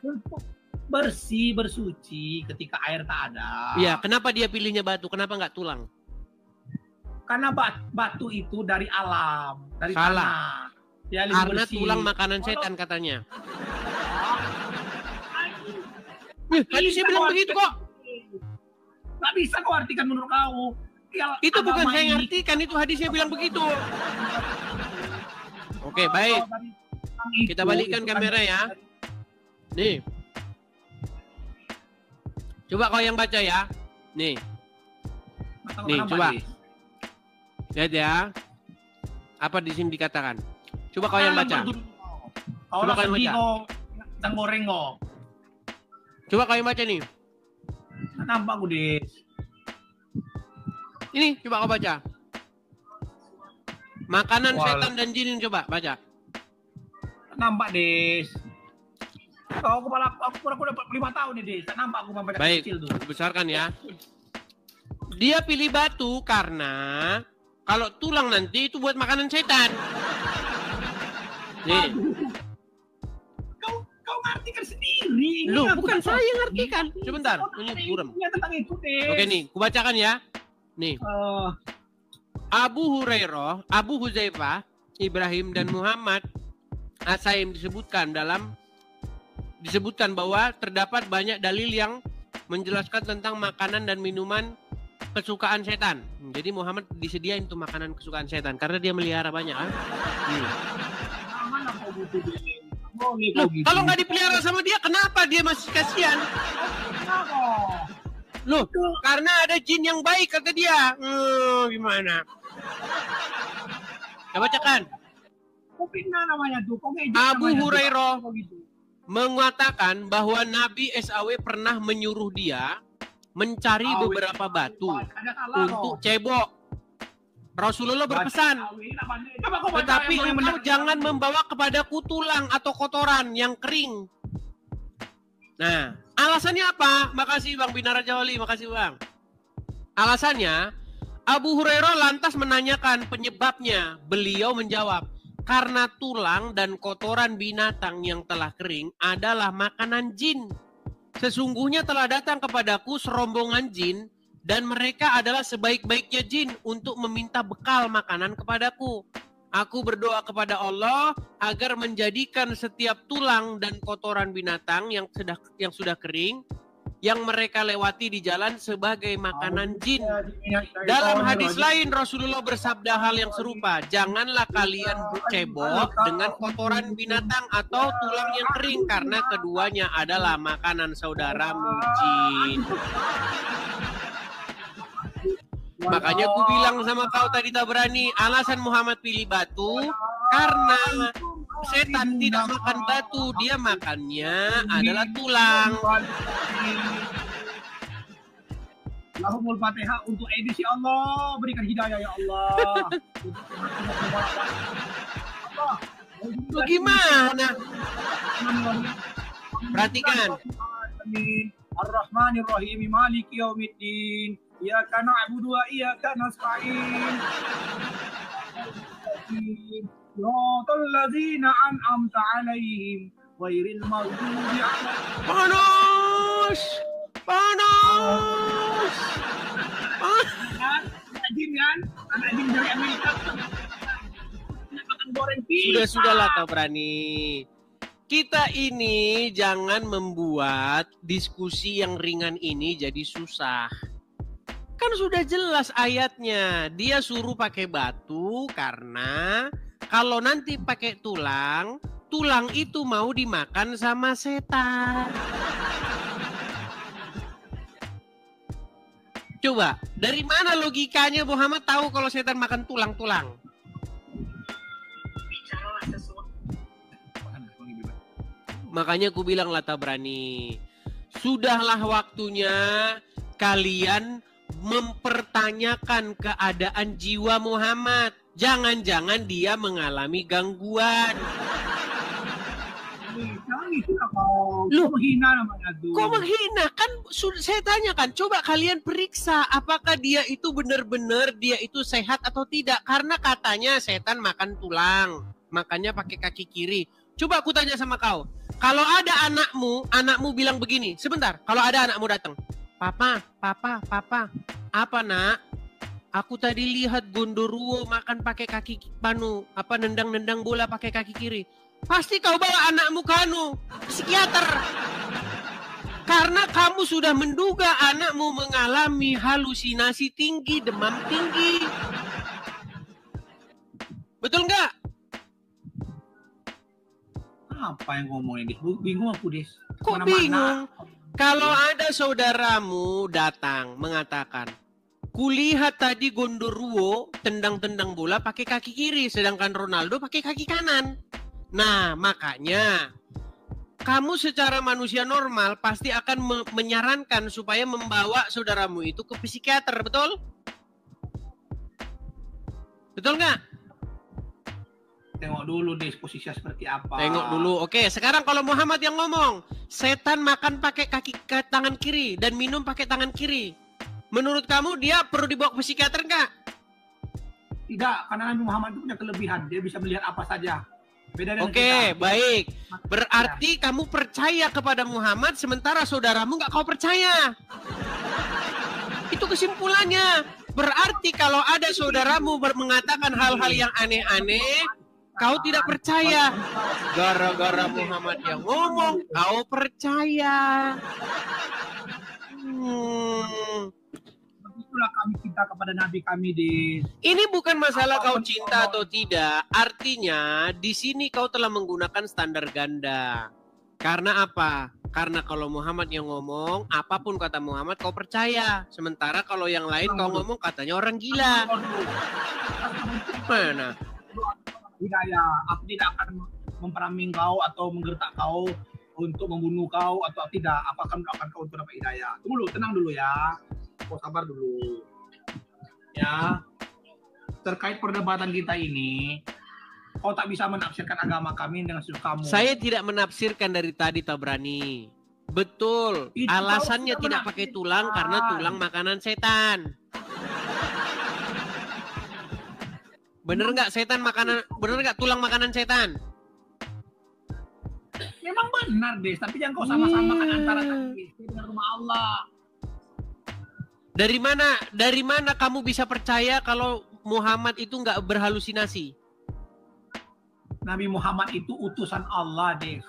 Untuk bersih, bersuci ketika air tak ada. Iya, kenapa dia pilihnya batu? Kenapa nggak tulang? Karena batu itu dari alam, dari Salah. tanah. Dia lebih Karena bersih. tulang makanan setan katanya. Hadisnya bilang begitu kok. Nggak bisa kau artikan menurut kau. Itu bukan Agama saya ini- ngartikan, itu hadisnya bilang begitu. Oke, baik. Kita balikkan kamera ya. Nih. Coba kau yang baca ya. Nih, Nih, coba. Lihat ya. Apa di sini dikatakan? Coba kau yang baca. Kau Coba kau yang sedih baca. kau. Pisang goreng kau. Coba kau yang baca nih. Nampak aku, Des. Ini, coba kau baca. Makanan Wah. setan dan jin, coba baca. Nampak, Des. Kau kepala aku dapat 5 tahun nih, Des. Tak nampak aku sampai Baik, kecil tuh. besarkan ya. Dia pilih batu karena kalau tulang nanti itu buat makanan setan. Nih, Kau ngartikan sendiri. Loh, Ini bukan aku saya tak- yang ngartikan. Sebentar, Kau tak ini ada buram. ilmunya tentang itu, Des. Oke nih, kubacakan ya. Nih, Abu Hurairah, Abu Huzaifah, Ibrahim dan Muhammad As-Saim disebutkan bahwa terdapat banyak dalil yang menjelaskan tentang makanan dan minuman kesukaan setan. Jadi Muhammad disediain tuh makanan kesukaan setan karena dia melihara banyak kan. Mana kau gitu, Des? Boleh Loh, kau gitu. kalau nggak dipelihara sama dia, kenapa dia masih kasihan? Kenapa? Loh, karena ada jin yang baik kata dia. Gimana? Coba bacakan. Kau fitnah namanya tuh. Kau ngejek Abu namanya tuh. Hurairah Kau gitu. mengatakan bahwa Nabi SAW pernah menyuruh dia mencari Awe. beberapa batu Ada salah untuk kau. cebok. Rasulullah berpesan, Coba kau baca tetapi yang engkau benar. jangan membawa kepadaku tulang atau kotoran yang kering. Nah, alasannya apa? Makasih Bang Binaraja Wali, makasih Bang. Alasannya, Abu Hurairah lantas menanyakan penyebabnya. Beliau menjawab, karena tulang dan kotoran binatang yang telah kering adalah makanan jin. Sesungguhnya telah datang kepadaku serombongan jin dan mereka adalah sebaik-baiknya jin untuk meminta bekal makanan kepadaku. Aku berdoa kepada Allah agar menjadikan setiap tulang dan kotoran binatang yang sudah kering yang mereka lewati di jalan sebagai makanan jin. Dalam hadis lain Rasulullah bersabda hal yang serupa, janganlah kalian cebok dengan kotoran binatang atau tulang yang kering karena keduanya adalah makanan saudaramu jin. Makanya aku bilang sama kau tadi tak berani, alasan Muhammad pilih batu karena setan tidak makan batu, dia makannya adalah tulang. Allahumul Fatihah untuk edisi Allah, berikan hidayah ya Allah. Lu gimana? Perhatikan. Ar-Rahmanir Rahim, Maliki Yaumiddin, Iyyaka na'budu wa iyyaka nasta'in. Siratal ladzina an'amta 'alaihim ghairil maghdubi 'alaihim. Panas! Panas! Anak jin kan? Anak jin dari Amerika. Makan goreng pisang. Sudahlah kau berani. Kita ini jangan membuat diskusi yang ringan ini jadi susah. Kan sudah jelas ayatnya. Dia suruh pakai batu karena kalau nanti pakai tulang, tulang itu mau dimakan sama setan. Coba, dari mana logikanya Muhammad tahu kalau setan makan tulang-tulang? Makanya aku bilang lah tak berani. Sudahlah waktunya kalian mempertanyakan keadaan jiwa Muhammad. Jangan-jangan dia mengalami gangguan. Lu menghina namanya tuh. Kok menghina? Kan saya tanyakan, coba kalian periksa apakah dia itu benar-benar dia itu sehat atau tidak. Karena katanya setan makan tulang, makanya pakai kaki kiri. Coba aku tanya sama kau, kalau ada anakmu bilang begini, sebentar, kalau ada anakmu datang, Papa, apa nak? Aku tadi lihat Gondoruo makan pakai kaki nendang-nendang bola pakai kaki kiri. Pasti kau bawa anakmu ke psikiater. Karena kamu sudah menduga anakmu mengalami halusinasi tinggi, demam tinggi. Betul nggak? Apa yang ngomongin, Dis? Bingung aku, Dis. Kok bingung? Kalau ada saudaramu datang mengatakan, kulihat tadi Gondoruo tendang-tendang bola pakai kaki kiri, sedangkan Ronaldo pakai kaki kanan. Nah, makanya kamu secara manusia normal pasti akan menyarankan supaya membawa saudaramu itu ke psikiater, betul? Betul nggak? Tengok dulu Des, posisinya seperti apa. Tengok dulu. Oke, sekarang kalau Muhammad yang ngomong, setan makan pakai tangan kiri dan minum pakai tangan kiri. Menurut kamu dia perlu dibawa ke psikiater nggak? Tidak, karena Nabi Muhammad itu punya kelebihan. Dia bisa melihat apa saja. Beda dengan Oke, kita. baik. Berarti kamu percaya kepada Muhammad sementara saudaramu nggak kau percaya. Itu kesimpulannya. Berarti kalau ada saudaramu mengatakan hal-hal yang aneh-aneh, kau tidak percaya. Gara-gara Muhammad yang ngomong, kau percaya. Itulah kami cinta kepada Nabi kami di. Ini bukan masalah kau cinta atau tidak. Artinya di sini kau telah menggunakan standar ganda. Karena apa? Karena kalau Muhammad yang ngomong, apapun kata Muhammad kau percaya. Sementara kalau yang lain kau ngomong katanya orang gila. Mana? Hidayah, aku tidak akan memperaming kau atau menggertak kau untuk membunuh kau atau tidak. Aku akan mendoakan kau untuk dapat hidayah. Tunggu dulu, tenang dulu ya. Kau sabar dulu. Ya. Terkait perdebatan kita ini, kau tak bisa menafsirkan agama kami dengan sudut kamu. Saya tidak menafsirkan dari tadi, Tabrani. Betul. Itu alasannya tidak pakai tulang karena tulang makanan setan. Bener nggak setan makanan? Bener nggak tulang makanan setan? Memang benar, Des. Tapi jangan kau sama-samakan antara kami dengan rumah Allah. Dari mana kamu bisa percaya kalau Muhammad itu nggak berhalusinasi? Nabi Muhammad itu utusan Allah, Des.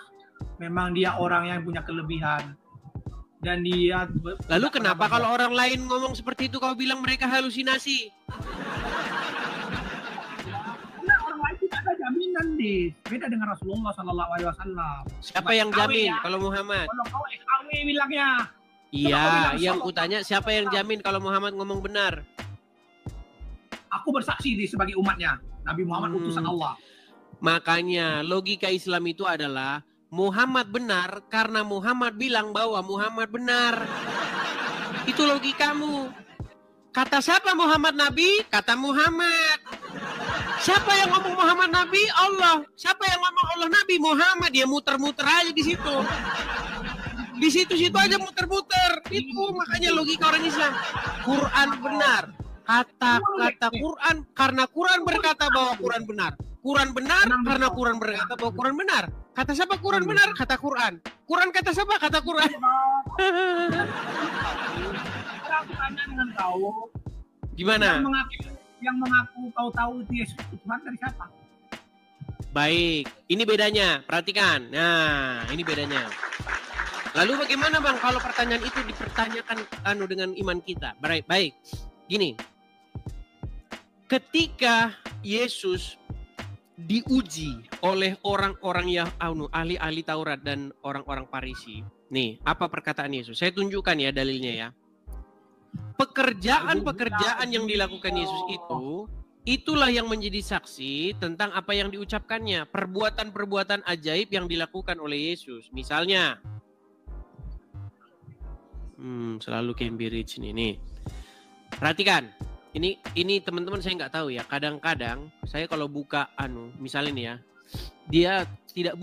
Memang dia orang yang punya kelebihan. dan dia Lalu kenapa kalau orang lain ngomong seperti itu kau bilang mereka halusinasi? Karena orang lain tidak ada jaminan deh. Beda dengan Rasulullah SAW. Siapa yang jamin kalau Muhammad? Kalau kau SAW bilangnya. Iya, yang kutanya siapa yang jamin kalau Muhammad ngomong benar? Aku bersaksi sebagai umatnya. Nabi Muhammad utusan Allah. Makanya logika Islam itu adalah Muhammad benar karena Muhammad bilang bahwa Muhammad benar. Itu logikamu. Kata siapa Muhammad Nabi? Kata Muhammad. Siapa yang ngomong Muhammad Nabi? Allah. Siapa yang ngomong Allah Nabi? Muhammad. Dia muter-muter aja di situ. Di situ-situ aja muter-muter. Itu makanya logika orang Islam. Quran benar. Kata-kata Quran karena Quran berkata bahwa Quran benar. Quran benar karena Quran berkata bahwa Quran benar. Kata siapa Quran benar? Kata Quran. Quran kata siapa? Kata Quran. Aku tanya dengan kau. Gimana? Yang mengaku kau tahu itu Yesus Tuhan dari siapa? Baik, ini bedanya. Perhatikan. Nah, ini bedanya. Lalu bagaimana Bang kalau pertanyaan itu dipertanyakan dengan iman kita? Baik. Gini. Ketika Yesus diuji oleh orang-orang yang ahli-ahli Taurat dan orang-orang Farisi. Nih, apa perkataan Yesus? Saya tunjukkan ya dalilnya ya. Pekerjaan-pekerjaan yang dilakukan Yesus itu, itulah yang menjadi saksi tentang apa yang diucapkannya. Perbuatan-perbuatan ajaib yang dilakukan oleh Yesus. Misalnya, selalu Cambridge nih. Perhatikan. Ini teman-teman saya nggak tahu ya. Kadang-kadang saya kalau buka misalnya nih ya, dia tidak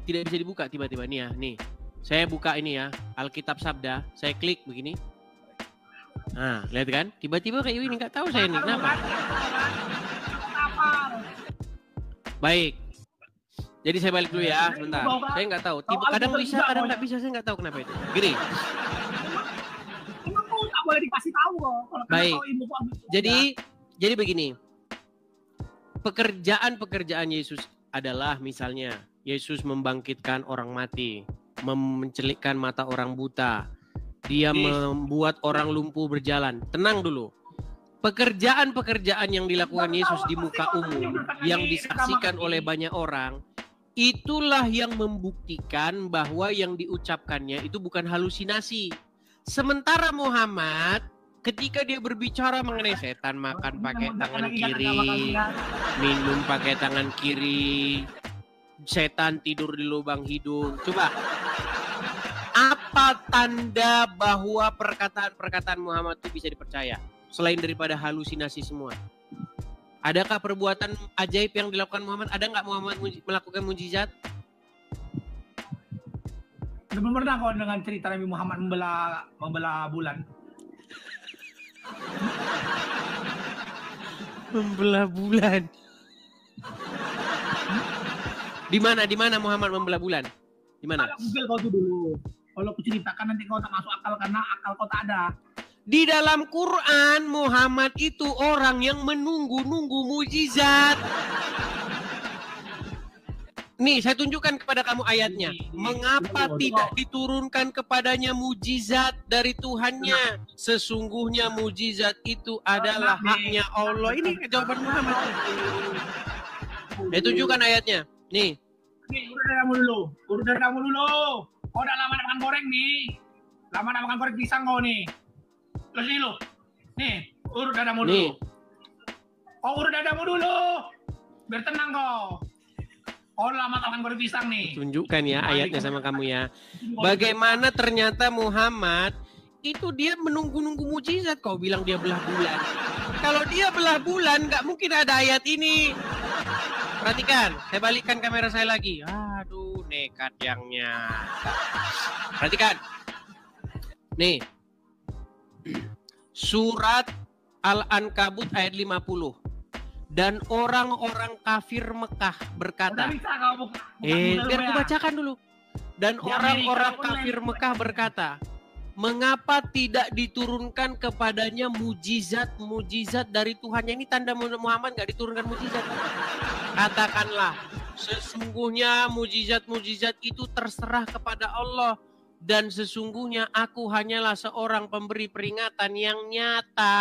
bisa dibuka tiba-tiba nih ya. Nih, saya buka ini ya, Alkitab Sabda, saya klik begini. Nah, lihat kan? Tiba-tiba kayak ini nggak tahu saya nih kenapa. Baik. Jadi saya balik dulu ya, sebentar. Saya nggak tahu. Kadang bisa, kadang nggak bisa. Saya nggak tahu kenapa itu. Gini. Boleh dikasih tahu kok. Baik. Jadi begini. Pekerjaan Yesus adalah misalnya Yesus membangkitkan orang mati, mencelikkan mata orang buta. Dia membuat orang lumpuh berjalan. Tenang dulu. Pekerjaan-pekerjaan yang dilakukan Yesus di muka umum yang disaksikan oleh banyak orang, itulah yang membuktikan bahwa yang diucapkannya itu bukan halusinasi. Sementara Muhammad ketika dia berbicara mengenai setan makan pakai tangan kiri, minum pakai tangan kiri, setan tidur di lubang hidung. Coba, apa tanda bahwa perkataan-perkataan Muhammad itu bisa dipercaya? Selain daripada halusinasi semua. Adakah perbuatan ajaib yang dilakukan Muhammad? Ada nggak Muhammad melakukan mujizat? Belum pernah kau dengan cerita Nabi Muhammad membelah bulan? Membelah bulan. Di mana Muhammad membelah bulan? Di mana? Google kau tuh dulu. Kalau aku ceritakan nanti kau tak masuk akal karena akal kau tak ada. Di dalam Quran Muhammad itu orang yang menunggu-nunggu mujizat. Nih, saya tunjukkan kepada kamu ayatnya. Mengapa tidak diturunkan kepadanya mujizat dari Tuhannya? Sesungguhnya mujizat itu adalah haknya Allah. Ini jawaban Muhammad. Saya tunjukkan ayatnya. Nih. Nih, urut dadamu dulu. Kau udah lama makan goreng nih. Lama makan goreng pisang kau nih. Terus nih lu. Nih, urut dadamu dulu. Kau urut dadamu dulu. Biar tenang kau. Oh, lama makan goreng pisang nih. Tunjukkan ya ayatnya sama kamu ya. Bagaimana ternyata Muhammad itu dia menunggu-nunggu mujizat. Kau bilang dia belah bulan. Kalau dia belah bulan nggak mungkin ada ayat ini. Perhatikan, saya balikkan kamera saya lagi. Aduh, nekat yangnya. Perhatikan. Nih. Surat Al-Ankabut ayat 50. Dan orang-orang kafir Mekah berkata, biar aku bacakan dulu. Dan orang-orang kafir Mekah berkata, mengapa tidak diturunkan kepadanya mujizat dari Tuhannya? Ini tanda Muhammad nggak diturunkan mujizat. Katakanlah, sesungguhnya mujizat-mujizat itu terserah kepada Allah. Dan sesungguhnya aku hanyalah seorang pemberi peringatan yang nyata.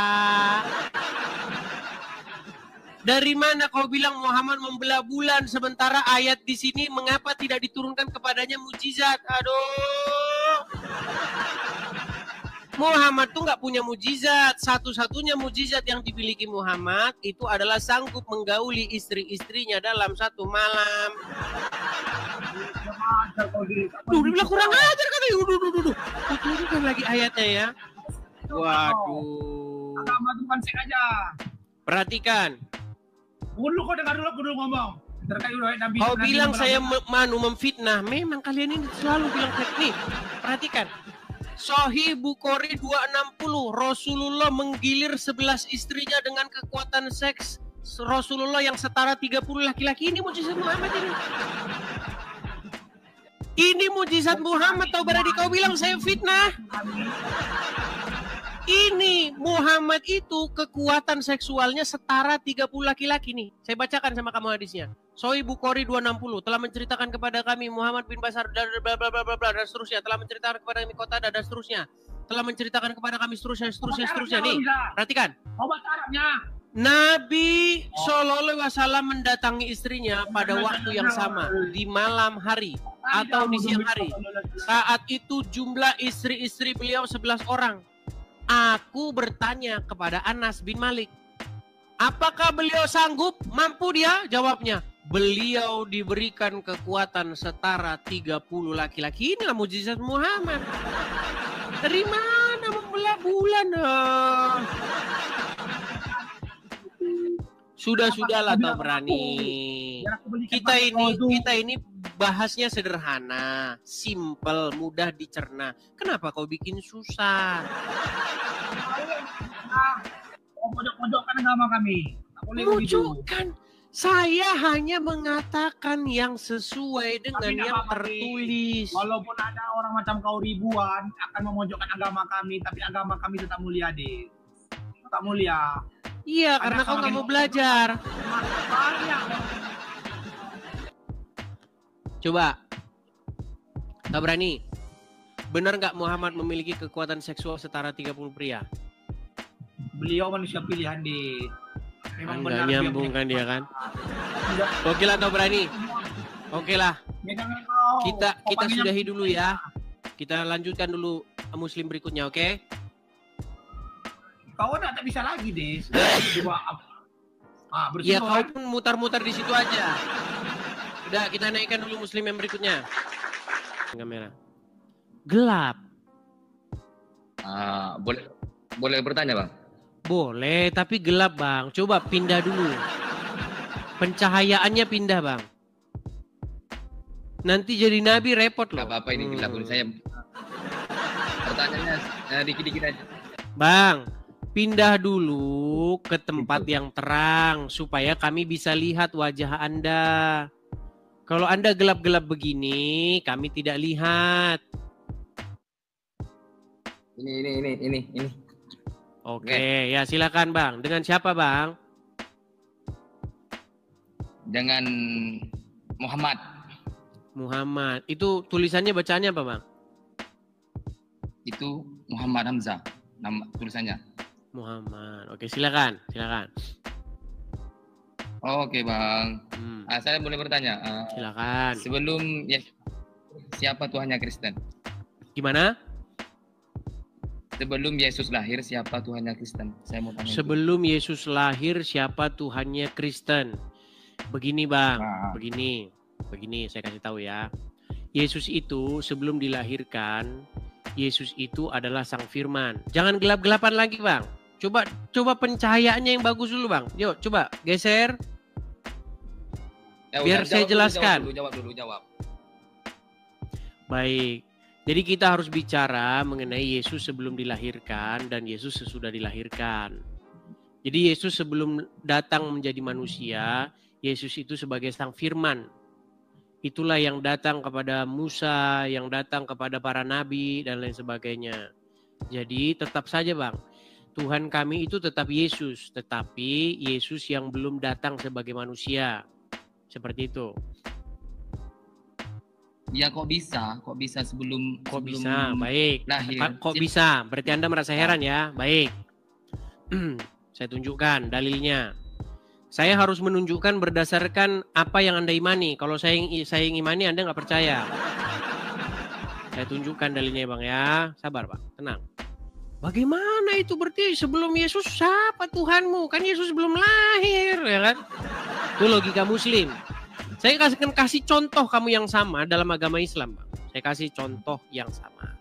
Dari mana kau bilang Muhammad membelah bulan sementara ayat di sini mengapa tidak diturunkan kepadanya mujizat? Aduh. Muhammad tuh nggak punya mujizat. Satu-satunya mujizat yang dimiliki Muhammad itu adalah sanggup menggauli istri-istrinya dalam satu malam. Duh, dibilang kurang ajar katanya. Duh. Kutunjukkan lagi ayatnya ya. Waduh. Agama itu bukan seks aja. Perhatikan. Dulu kau dengar dulu, aku dulu ngomong. Terkait Nabi. Kau bilang saya memfitnah. Memang kalian ini selalu bilang nih. Perhatikan. Sahih Bukhari 260. Rasulullah menggilir 11 istrinya dengan kekuatan seks. Rasulullah yang setara 30 laki-laki. Ini mujizat Muhammad ini. Ini mujizat Muhammad. Tahu berarti kau bilang saya fitnah. Ini Muhammad itu kekuatan seksualnya setara 30 laki-laki nih. Saya bacakan sama kamu hadisnya. Sahih Bukhari 260 telah menceritakan kepada kami Muhammad bin Bashar dan bla bla bla bla bla dan seterusnya, telah menceritakan kepada kami Qatada dan seterusnya. Telah menceritakan kepada kami seterusnya nih. Perhatikan. Obat Arabnya. Nabi SAW mendatangi istrinya pada waktu yang sama di malam hari atau di siang hari. Saat itu jumlah istri-istri beliau 11 orang. Aku bertanya kepada Anas bin Malik, apakah beliau sanggup? Mampu dia? Jawabnya, beliau diberikan kekuatan setara 30 laki-laki. Inilah mujizat Muhammad. Dari mana membelah bulan? Sudahlah tak berani. Kita ini bahasnya sederhana, simple, mudah dicerna. Kenapa kau bikin susah? Mojokkan agama kami. Mojokkan. Saya hanya mengatakan yang sesuai dengan yang tertulis. Walaupun ada orang macam kau ribuan akan memojokkan agama kami, tapi agama kami tetap mulia, deh. Tetap mulia. Iya, karena kau nggak mau belajar. Coba, tak berani. Benar nggak Muhammad memiliki kekuatan seksual setara 30 pria? Beliau manusia pilihan, deh. Memang nggak nyambung kan dia kan? Oke lah, tak berani. Oke lah. Kita sudahi dulu ya. Kita lanjutkan dulu Muslim berikutnya, oke? Kau tak bisa lagi, Des. Ya, kau pun mutar-mutar di situ aja. Udah, kita naikkan dulu Muslim yang berikutnya. Kamera. Gelap. Boleh bertanya, Bang? Boleh, tapi gelap, Bang. Coba pindah dulu. Pencahayaannya pindah, Bang. Nanti jadi nabi repot loh. Apa-apa ini gelap saya. Pertanyaannya dikit-dikit aja. Bang, pindah dulu ke tempat yang terang supaya kami bisa lihat wajah Anda. Kalau Anda gelap-gelap begini, kami tidak lihat. Ini. Oke, ya silakan Bang. Dengan siapa, Bang? Dengan Muhammad. Muhammad. Itu tulisannya bacaannya apa, Bang? Itu Muhammad Hamzah. Nama tulisannya. Muhammad. Oke, silakan. Oke, Bang. Saya boleh bertanya. Silakan. Sebelum siapa Tuhannya Kristen? Gimana? Sebelum Yesus lahir, siapa Tuhannya Kristen? Saya mau tanya. Sebelum Yesus lahir, siapa Tuhannya Kristen? Begini, Bang. Begini, saya kasih tahu ya. Yesus itu sebelum dilahirkan, Yesus itu adalah Sang Firman. Jangan gelap-gelapan lagi, Bang. Coba pencahayaannya yang bagus dulu, Bang. Yuk, coba geser. Biar saya jelaskan. Jawab. Baik. Jadi kita harus bicara mengenai Yesus sebelum dilahirkan dan Yesus sesudah dilahirkan. Jadi Yesus sebelum datang menjadi manusia, Yesus itu sebagai Sang Firman. Itulah yang datang kepada Musa, yang datang kepada para nabi dan lain sebagainya. Jadi tetap saja, Bang, Tuhan kami itu tetap Yesus, tetapi Yesus yang belum datang sebagai manusia. Seperti itu. Ya kok bisa sebelum bisa, baik. lahir. Kok bisa? Berarti Anda merasa heran ya? Baik. Saya tunjukkan dalilnya. Saya harus menunjukkan berdasarkan apa yang Anda imani. Kalau saya yang imani, Anda nggak percaya. Saya tunjukkan dalilnya Bang ya. Sabar Bang, tenang. Bagaimana itu berarti sebelum Yesus siapa Tuhanmu? Kan Yesus belum lahir ya kan? Itu logika Muslim. Saya kasih contoh kamu yang sama dalam agama Islam Bang. Saya kasih contoh yang sama.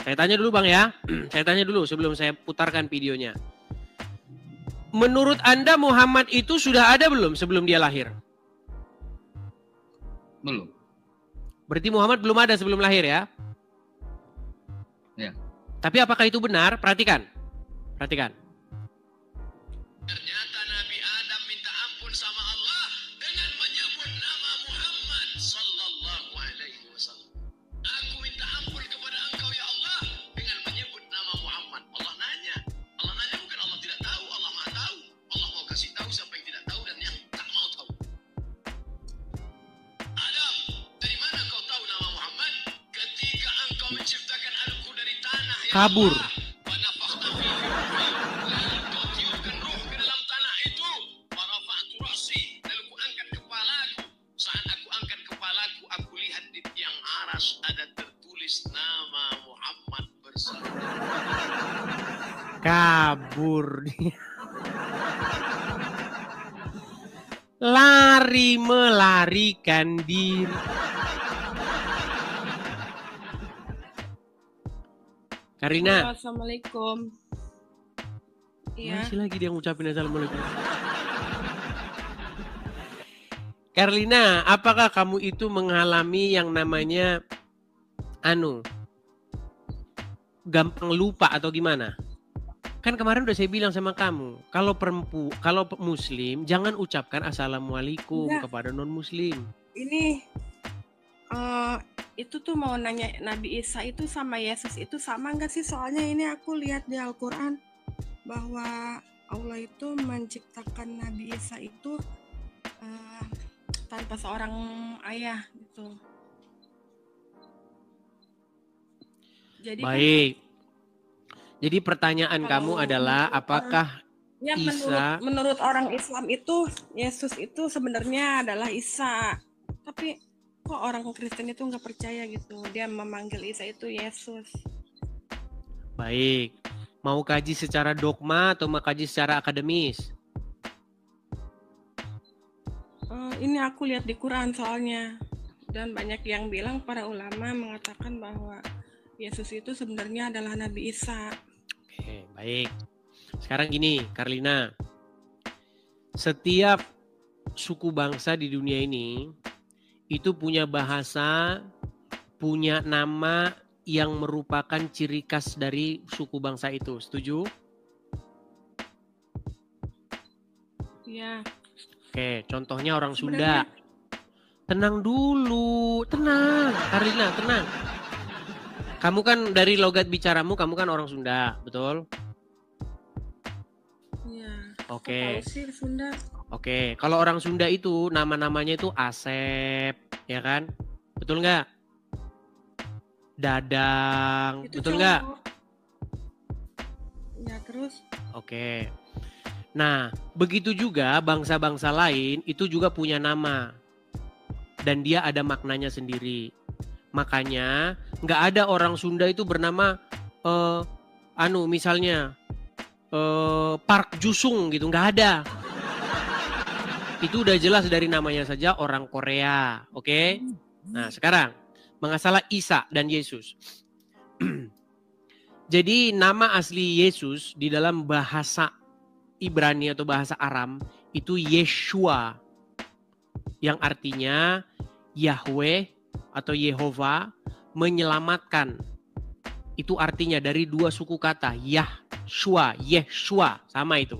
Saya tanya dulu Bang ya. Saya tanya dulu sebelum saya putarkan videonya. Menurut Anda Muhammad itu sudah ada belum sebelum dia lahir? Belum. Berarti Muhammad belum ada sebelum lahir ya? Ya. Tapi apakah itu benar? Perhatikan. Perhatikan. Ternyata Nabi Adam minta ampun sama Allah dengan menyebut nama Muhammad sallallahu alaihi wasallam. Aku minta ampun kepada engkau ya Allah dengan menyebut nama Muhammad. Allah nanya bukan Allah tidak tahu, Allah Maha tahu. Allah mau kasih tahu siapa yang tidak tahu dan yang tak mau tahu. Adam, dari mana kau tahu nama Muhammad? Ketika engkau menciptakan aku dari tanah ya Kabur. Allah. Kabur dia. Lari melarikan diri. Karina. Assalamualaikum. Iya. Masih lagi dia ngucapin assalamualaikum. Karlina, apakah kamu itu mengalami yang namanya gampang lupa atau gimana? Kan kemarin udah saya bilang sama kamu, kalau muslim jangan ucapkan assalamualaikum kepada non muslim. Ini itu tuh mau nanya, Nabi Isa itu sama Yesus itu sama nggak sih? Soalnya ini aku lihat di Al-Quran bahwa Allah itu menciptakan Nabi Isa itu tanpa seorang ayah gitu. Jadi baik. Jadi pertanyaan kamu adalah apakah ya, Isa menurut orang Islam itu Yesus itu sebenarnya adalah Isa. Tapi kok orang Kristen itu nggak percaya gitu. Dia memanggil Isa itu Yesus. Baik. Mau kaji secara dogma atau mau kaji secara akademis? Ini aku lihat di Quran soalnya. Dan banyak yang bilang para ulama mengatakan bahwa Yesus itu sebenarnya adalah Nabi Isa. Oke, baik. Sekarang gini, Karlina. Setiap suku bangsa di dunia ini itu punya bahasa, punya nama yang merupakan ciri khas dari suku bangsa itu. Setuju? Iya. Oke, contohnya orang Sunda. Tenang dulu, tenang. Karlina, tenang. Kamu kan dari logat bicaramu, kamu kan orang Sunda, betul? Iya. Oke. Tahu sih Sunda. Oke, kalau orang Sunda itu nama-namanya itu Asep, ya kan? Betul nggak? Dadang, Itu betul nggak? Ya terus. Oke. Nah, begitu juga bangsa-bangsa lain itu juga punya nama. Dan dia ada maknanya sendiri. Makanya nggak ada orang Sunda itu bernama misalnya Park Jusung gitu, nggak ada. Itu udah jelas dari namanya saja orang Korea, oke? Nah sekarang masalah Isa dan Yesus. Jadi nama asli Yesus di dalam bahasa Ibrani atau bahasa Aram itu Yeshua, yang artinya Yahweh atau Yehova menyelamatkan. Itu artinya dari dua suku kata Yahshua, Yeshua, sama itu.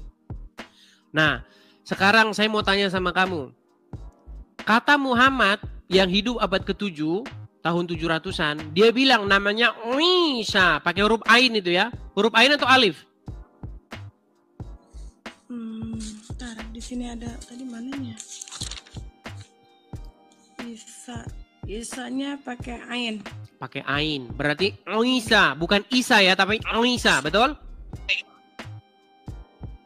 Nah, sekarang saya mau tanya sama kamu. Kata Muhammad yang hidup abad ke-7, tahun 700-an, dia bilang namanya Isa, pakai huruf Ain itu ya. Huruf Ain atau alif? Bentar, di sini ada tadi mananya? Isanya pakai ain. Pakai ain. Berarti Isa, bukan Isa ya, tapi Isa, betul?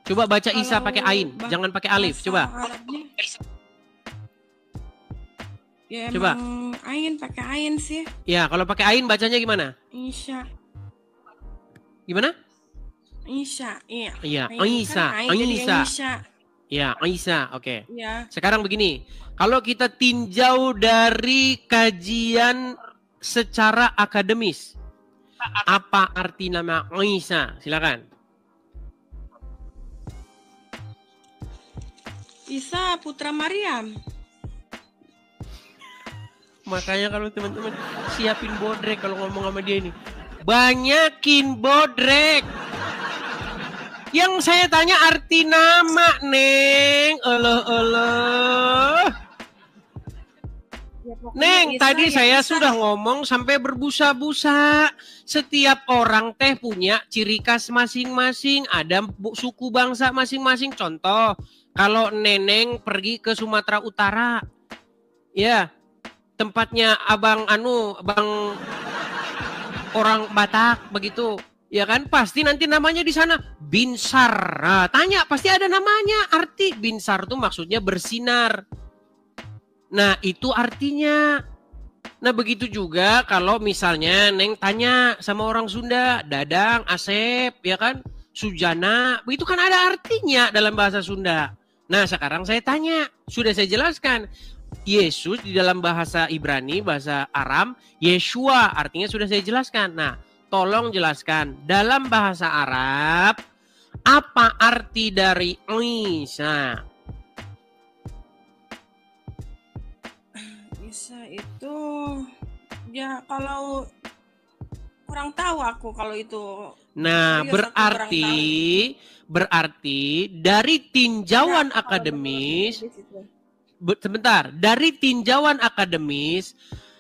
Coba baca Isa Kalau pakai ain, jangan pakai alif. bahasa Coba. Arabnya, ya Coba. emang ain, pakai ain sih. Ya, kalau pakai ain bacanya gimana? Isya. Gimana? Isya, iya. Iya, Ain, Isa, kan ain jadi Isa. Isya. Ya, Isa, oke. Ya, Sekarang begini, kalau kita tinjau dari kajian secara akademis, apa arti nama Isa? Silakan. Isa putra Maryam. Makanya kalau teman-teman siapin bodrek kalau ngomong sama dia ini. Banyakin bodrek. Yang saya tanya arti nama, Neng. Allah. Ya, pokoknya Neng, Isa tadi ya saya Isa. sudah ngomong sampai berbusa-busa. Setiap orang teh punya ciri khas masing-masing. Ada suku bangsa masing-masing. Contoh, kalau Neneng pergi ke Sumatera Utara, ya tempatnya abang orang Batak begitu. Ya kan, pasti nanti namanya di sana Binsar. Nah, tanya, pasti ada namanya. Arti Binsar tuh maksudnya bersinar. Nah, itu artinya. Nah, begitu juga kalau misalnya Neng tanya sama orang Sunda, Dadang, Asep, ya kan, Sujana, itu kan ada artinya dalam bahasa Sunda. Nah, sekarang saya tanya, sudah saya jelaskan. Yesus di dalam bahasa Ibrani, bahasa Aram, Yeshua, artinya sudah saya jelaskan. Nah, tolong jelaskan, dalam bahasa Arab, apa arti dari Isa? Isa itu ya kalau kurang tahu aku kalau itu. Nah, Serius, aku kurang berarti dari tinjauan Nah, kalau akademis, bahasa Inggris itu. sebentar, dari tinjauan akademis,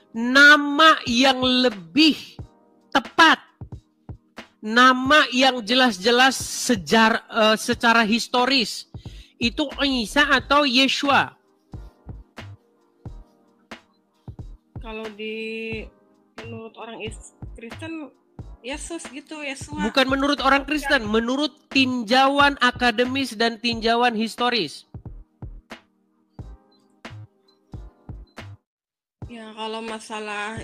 nama yang lebih tepat, nama yang jelas-jelas secara historis, itu Isa atau Yeshua? Kalau menurut orang Kristen Yesus gitu, Yesua. Bukan menurut orang Kristen, menurut tinjauan akademis dan tinjauan historis. Ya kalau masalah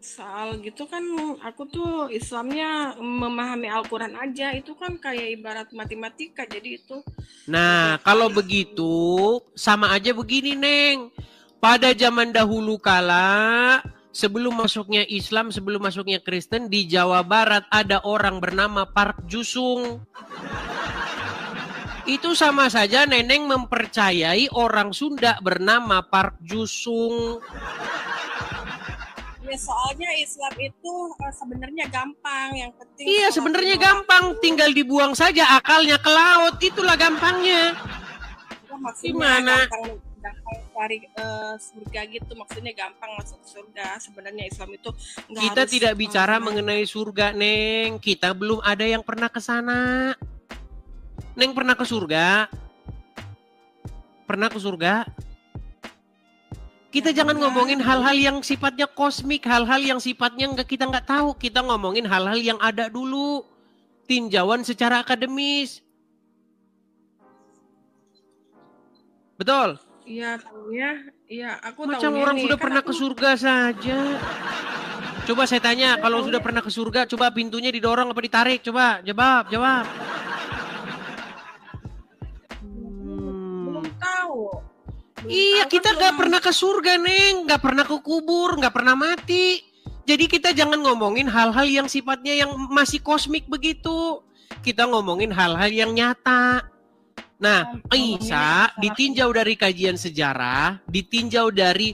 soal gitu kan aku tuh Islamnya memahami Al-Quran aja, itu kan kayak ibarat matematika, jadi itu. Nah, kalau begitu sama aja begini, Neng. Pada zaman dahulu kala, sebelum masuknya Islam, sebelum masuknya Kristen, di Jawa Barat ada orang bernama Park Jusung. Itu sama saja Neneng mempercayai orang Sunda bernama Park Jusung. Ya soalnya Islam itu sebenarnya gampang, yang penting. Iya, sebenarnya gampang, tinggal dibuang saja akalnya ke laut, itulah gampangnya. Gimana? Gampang cari surga gitu, maksudnya gampang masuk surga. Sebenarnya Islam itu Kita tidak bicara mengenai surga, Neng. Kita belum ada yang pernah ke sana. Neng pernah ke surga? Pernah ke surga? Kita jangan ngomongin hal-hal yang sifatnya kosmik, hal-hal yang sifatnya kita nggak tahu. Kita ngomongin hal-hal yang ada dulu. Tinjauan secara akademis. Betul? Iya, tahunya. Iya, aku tahu. Macam orang sudah pernah ke surga saja. Coba saya tanya, kalau sudah pernah ke surga, coba pintunya didorong apa ditarik? Coba, jawab. Belum tahu. Iya, kita nggak pernah ke surga, Neng. Nggak pernah ke kubur, nggak pernah mati. Jadi kita jangan ngomongin hal-hal yang sifatnya yang masih kosmik begitu. Kita ngomongin hal-hal yang nyata. Nah, Isa ditinjau dari kajian sejarah, ditinjau dari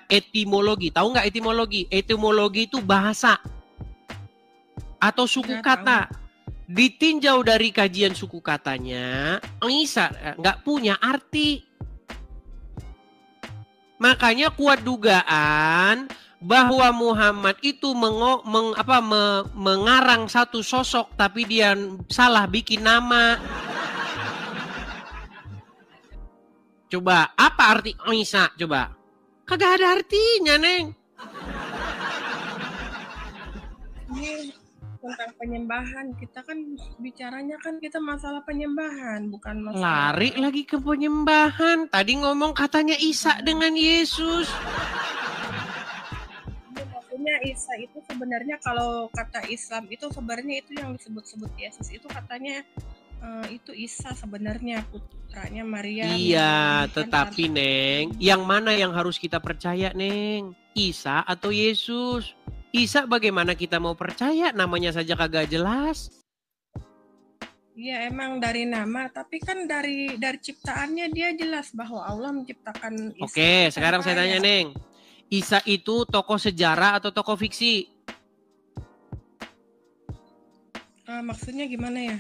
etimologi. Tahu nggak etimologi? Etimologi itu bahasa atau suku kata. Ditinjau dari kajian suku katanya, Isa nggak punya arti. Makanya kuat dugaan bahwa Muhammad itu mengarang satu sosok tapi dia salah bikin nama. Coba, apa arti Isa? Coba. Kagak ada artinya, Neng. Ini tentang penyembahan. Kita kan bicaranya kan kita masalah penyembahan, bukan masalah. Lari lagi ke penyembahan. Tadi ngomong katanya Isa dengan Yesus. Maksudnya Isa itu sebenarnya kalau kata Islam itu sebenarnya itu yang disebut-sebut Yesus itu katanya itu Isa sebenarnya putranya Maria. Iya, tetapi Neng, yang mana yang harus kita percaya, Neng? Isa atau Yesus? Isa bagaimana kita mau percaya? Namanya saja kagak jelas. Iya, emang dari nama, tapi kan dari ciptaannya dia jelas bahwa Allah menciptakan Isa. Oke, sekarang saya tanya, Neng. Isa itu tokoh sejarah atau tokoh fiksi? Maksudnya gimana ya?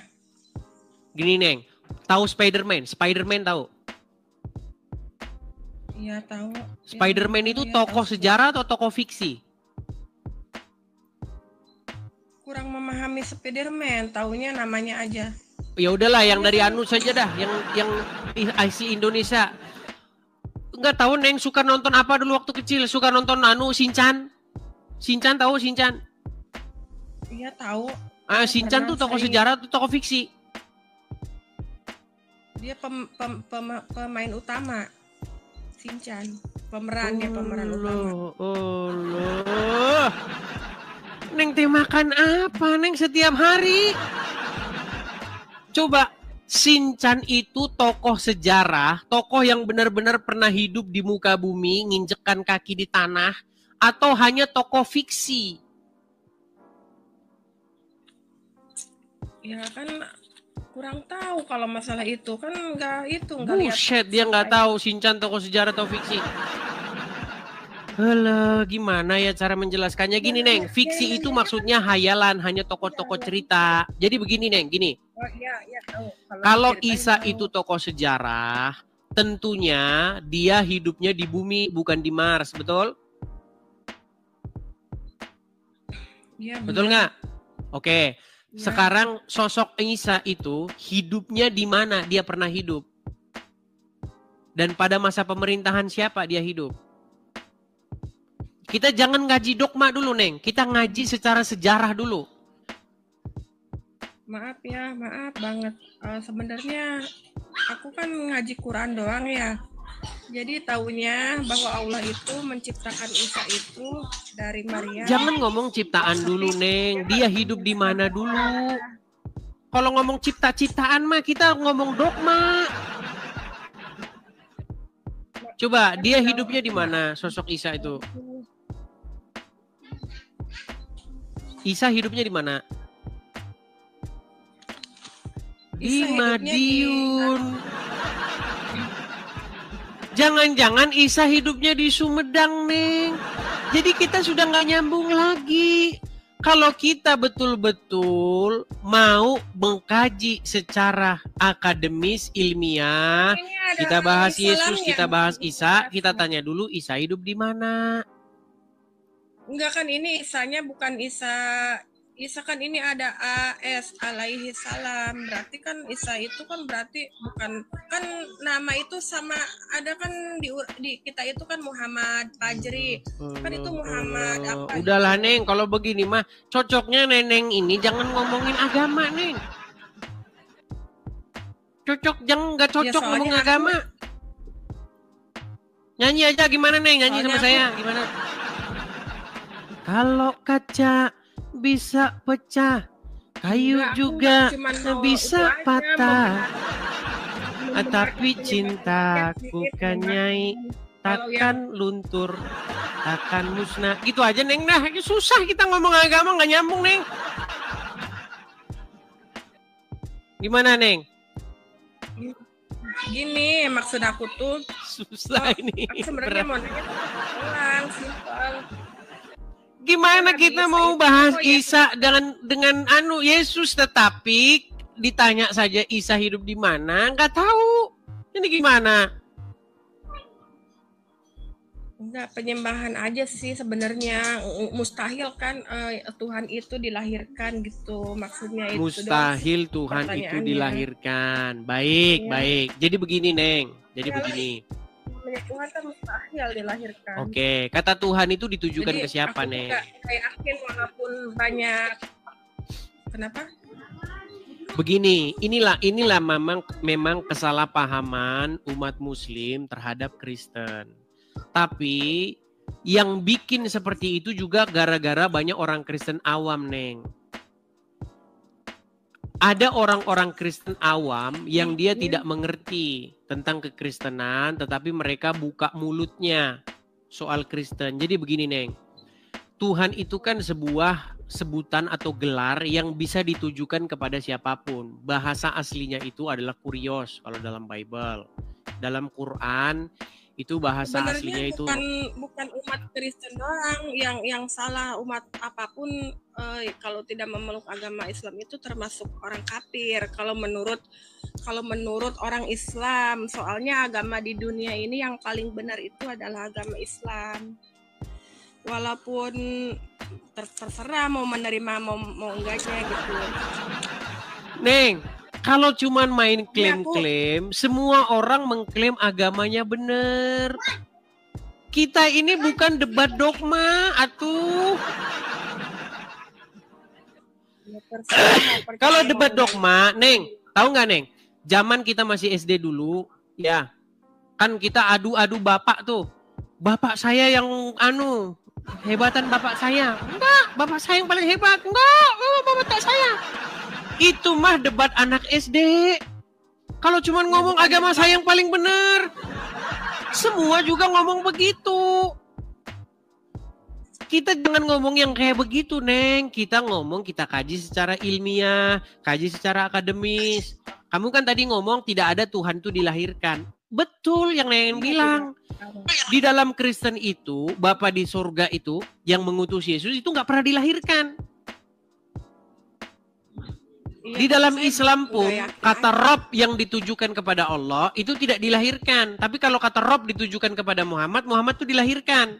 Gini, Neng. Tahu Spider-Man? Spider-Man tahu? Iya, tahu. Spider-Man itu Iya, tokoh tahu. sejarah atau tokoh fiksi? Kurang memahami Spider-Man, taunya namanya aja. Ya udahlah, yang dari Anu saja dah, yang asli Indonesia. Enggak tahu, Neng, suka nonton apa dulu waktu kecil? Suka nonton Anu Shinchan? Shinchan tahu Shinchan? Iya, tahu. Shinchan tuh tokoh sejarah atau tokoh fiksi? Dia pemain utama. Shinchan, pemeran utama. Allah. Neng teh makan apa, Neng, setiap hari? Coba, Shinchan itu tokoh sejarah, tokoh yang benar-benar pernah hidup di muka bumi, nginjekkan kaki di tanah, atau hanya tokoh fiksi? Ya kan kurang tahu kalau masalah itu kan nggak lihat. Buset, dia nggak tahu Shinchan tokoh sejarah atau fiksi. Alah, gimana ya cara menjelaskannya? Gini, Neng, fiksi itu maksudnya hayalan, hanya tokoh-tokoh cerita. Jadi begini, Neng, gini. Oh, iya, tahu. Kalau Isa itu tokoh sejarah, tentunya dia hidupnya di bumi, bukan di Mars, betul? Ya, Betul nggak? Oke. Ya. Sekarang sosok Isa itu hidupnya di mana dia pernah hidup? Dan pada masa pemerintahan siapa dia hidup? Kita jangan ngaji dogma dulu, Neng. Kita ngaji secara sejarah dulu. Maaf banget. Sebenarnya aku kan ngaji Quran doang ya. Jadi taunya bahwa Allah itu menciptakan Isa itu dari Maria. Jangan ngomong ciptaan dulu, Neng. Dia hidup di mana dulu? Kalau ngomong cipta-ciptaan mah kita ngomong dogma. Coba, dia hidupnya di mana sosok Isa itu? Isa hidupnya di mana? Di Madiun. Jangan-jangan Isa hidupnya di Sumedang, Neng. Jadi kita sudah nggak nyambung lagi. Kalau kita betul-betul mau mengkaji secara akademis, ilmiah, kita bahas Yesus, kita bahas Isa, kita tanya dulu Isa hidup di mana? Enggak kan ini Isanya bukan Isa kan ini ada AS alaihi salam. Berarti kan Isa itu kan berarti bukan kan nama itu sama ada kan di kita itu kan Muhammad Fajri. Kan itu Muhammad apa? Udahlah, Neng, kalau begini mah cocoknya Neneng ini jangan ngomongin agama, Neng. Nggak cocok Ya, ngomong agama. Nyanyi aja gimana, Neng? Nyanyi sama saya gimana? Kalau kaca bisa pecah, kayu juga bisa patah. Tapi cintaku kan Nyai takkan luntur, takkan musnah. Gitu aja, Neng. Nah, susah kita ngomong agama nggak nyambung, Neng. Gimana, Neng? Gini maksud aku tuh susah ini. Sebenarnya mau nanya ulang simpel. Gimana kita mau bahas Isa dengan anu Yesus, tetapi ditanya saja Isa hidup di mana, nggak tahu. Ini gimana? Enggak, penyembahan aja sih sebenarnya. Mustahil kan Tuhan itu dilahirkan gitu, maksudnya itu. Mustahil Tuhan itu dilahirkan. Baik. Jadi begini, Neng. Jadi begini. punya Tuhan kan mustahil dilahirkan. Oke, kata Tuhan itu ditujukan Jadi ke siapa, aku Neng? juga yakin walaupun banyak. Kenapa? Begini, inilah memang kesalahpahaman umat Muslim terhadap Kristen. Tapi yang bikin seperti itu juga gara-gara banyak orang Kristen awam, Neng. Ada orang-orang Kristen awam yang dia tidak mengerti tentang kekristenan, tetapi mereka buka mulutnya soal Kristen. Jadi begini, Neng. Tuhan itu kan sebuah sebutan atau gelar yang bisa ditujukan kepada siapapun. Bahasa aslinya itu adalah kurios kalau dalam Bible. Dalam Quran itu bahasa Sebenarnya aslinya itu bukan umat Kristen doang yang salah, umat apapun kalau tidak memeluk agama Islam itu termasuk orang kafir kalau menurut orang Islam. Soalnya agama di dunia ini yang paling benar itu adalah agama Islam. Walaupun terserah mau menerima mau enggaknya gitu. Neng, kalau cuman main klaim-klaim, semua orang mengklaim agamanya benar. Kita ini bukan debat dogma, atuh. Kalau debat dogma, Neng, tahu nggak, Neng? Zaman kita masih SD dulu, ya, kan kita adu-adu bapak tuh. Bapak saya yang hebatan bapak saya. Enggak, bapak saya yang paling hebat. Enggak, bapak saya. Itu mah debat anak SD. Kalau cuma ngomong agama saya yang paling benar, semua juga ngomong begitu. Kita jangan ngomong yang kayak begitu, Neng. Kita kaji secara ilmiah, kaji secara akademis. Kamu kan tadi ngomong tidak ada Tuhan itu dilahirkan. Betul yang Neng bilang. Di dalam Kristen itu, Bapa di surga itu yang mengutus Yesus itu nggak pernah dilahirkan. Di dalam Islam pun kata Rob yang ditujukan kepada Allah itu tidak dilahirkan. Tapi kalau kata Rob ditujukan kepada Muhammad, Muhammad itu dilahirkan.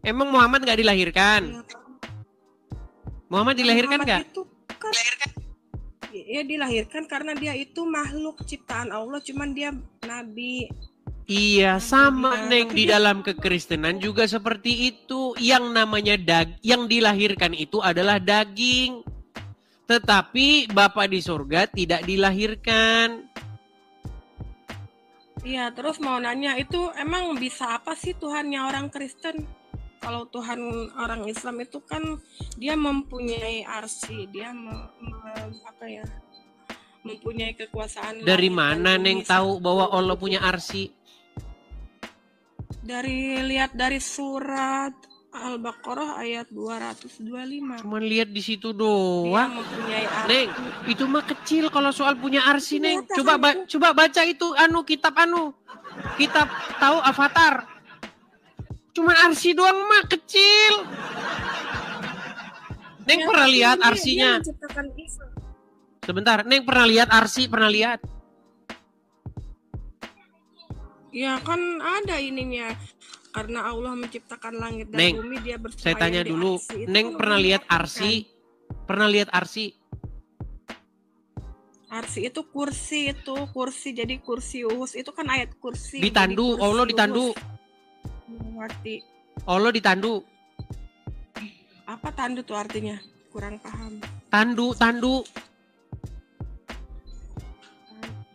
Emang Muhammad nggak dilahirkan? Muhammad dilahirkan nggak? Ya dilahirkan karena dia itu makhluk ciptaan Allah, cuman dia nabi. Iya, sama, Neng. Di dalam kekristenan juga seperti itu. Yang namanya yang dilahirkan itu adalah daging. Tetapi Bapa di surga tidak dilahirkan. Iya, terus mau nanya itu emang bisa apa sih Tuhannya orang Kristen? Kalau Tuhan orang Islam itu kan dia mempunyai arsi, dia mempunyai kekuasaan. Dari mana Neng tahu bahwa Allah punya arsi? Lihat dari surat Al-Baqarah ayat 225. Cuman lihat di situ doang. Neng, itu mah kecil kalau soal punya arsi, Neng. Coba baca itu kitab tahu Avatar. Cuman arsi doang mah kecil. Neng pernah lihat arsinya? Sebentar, Neng pernah lihat arsi? Pernah lihat? Ya kan ada ininya. Karena Allah menciptakan langit dan bumi, dia bersemayam. Saya tanya dulu, Neng pernah lihat arsi? Pernah lihat arsi? Arsi itu kursi, jadi kursi uhus itu kan ayat kursi. Ditandu, Allah ditandu. Ngerti. Allah ditandu. Apa tandu tuh artinya? Kurang paham. Tandu.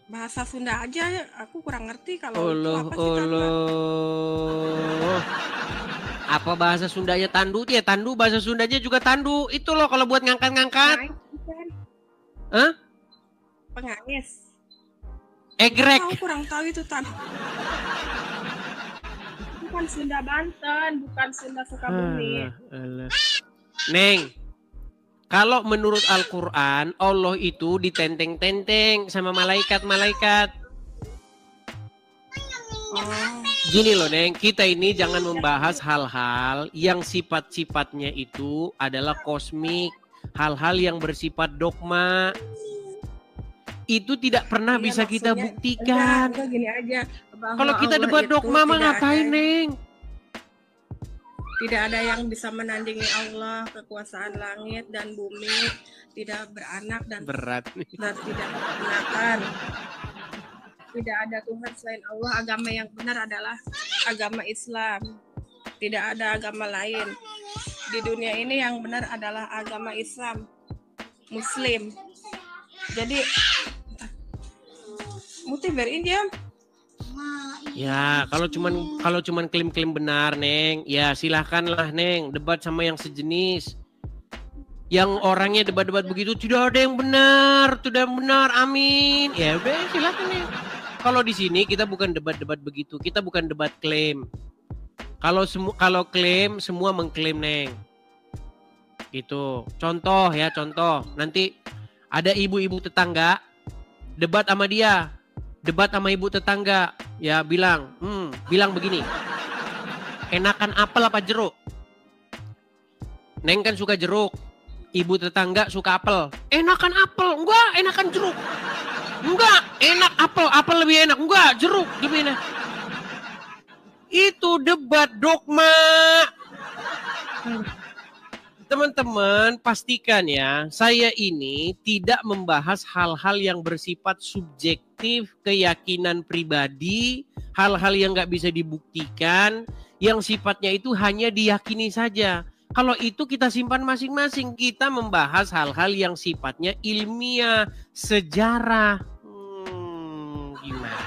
Bahasa Sunda aja aku kurang ngerti kalau Allah. Apa bahasa Sundanya tandu? Ya tandu, bahasa Sundanya juga tandu. Itu loh kalau buat ngangkat-ngangkat. Hah? Pengais. Egrek. Aku kurang tahu itu tandu. Bukan Sunda Banten, bukan Sunda Sukabumi. Neng, kalau menurut Al-Quran, Allah itu ditenteng-tenteng sama malaikat-malaikat. Gini loh, Neng, kita ini jangan membahas hal-hal yang sifat-sifatnya itu adalah kosmik. Hal-hal yang bersifat dogma. Itu tidak pernah bisa kita buktikan. Gini aja. Kalau kita debat dogma mah ngapain, Neng? Tidak ada yang bisa menandingi Allah, kekuasaan langit dan bumi, tidak beranak dan berat dan tidak menggunakan. Tidak ada Tuhan selain Allah. Agama yang benar adalah agama Islam. Tidak ada agama lain. Di dunia ini yang benar adalah agama Islam, Muslim. Jadi, Muti beriin dia. Ya, kalau cuman klaim-klaim benar, Neng, ya silahkanlah, Neng, debat sama yang sejenis. Yang orangnya debat-debat begitu tidak ada yang benar, amin. Ya udah, silakan, Neng. Kalau di sini kita bukan debat-debat begitu, kita bukan debat klaim. Kalau klaim semua mengklaim, Neng. Gitu. Contoh. Nanti ada ibu-ibu tetangga debat sama dia. Debat sama ibu tetangga, ya bilang begini, enakan apel apa jeruk? Neng kan suka jeruk, ibu tetangga suka apel. Enakan apel, enggak, enakan jeruk. Enggak, enak apel lebih enak. Enggak, jeruk lebih enak. Itu debat dogma. Teman-teman, pastikan ya, saya ini tidak membahas hal-hal yang bersifat subjektif, keyakinan pribadi, hal-hal yang nggak bisa dibuktikan, yang sifatnya itu hanya diyakini saja. Kalau itu kita simpan masing-masing, kita membahas hal-hal yang sifatnya ilmiah, sejarah. Gimana?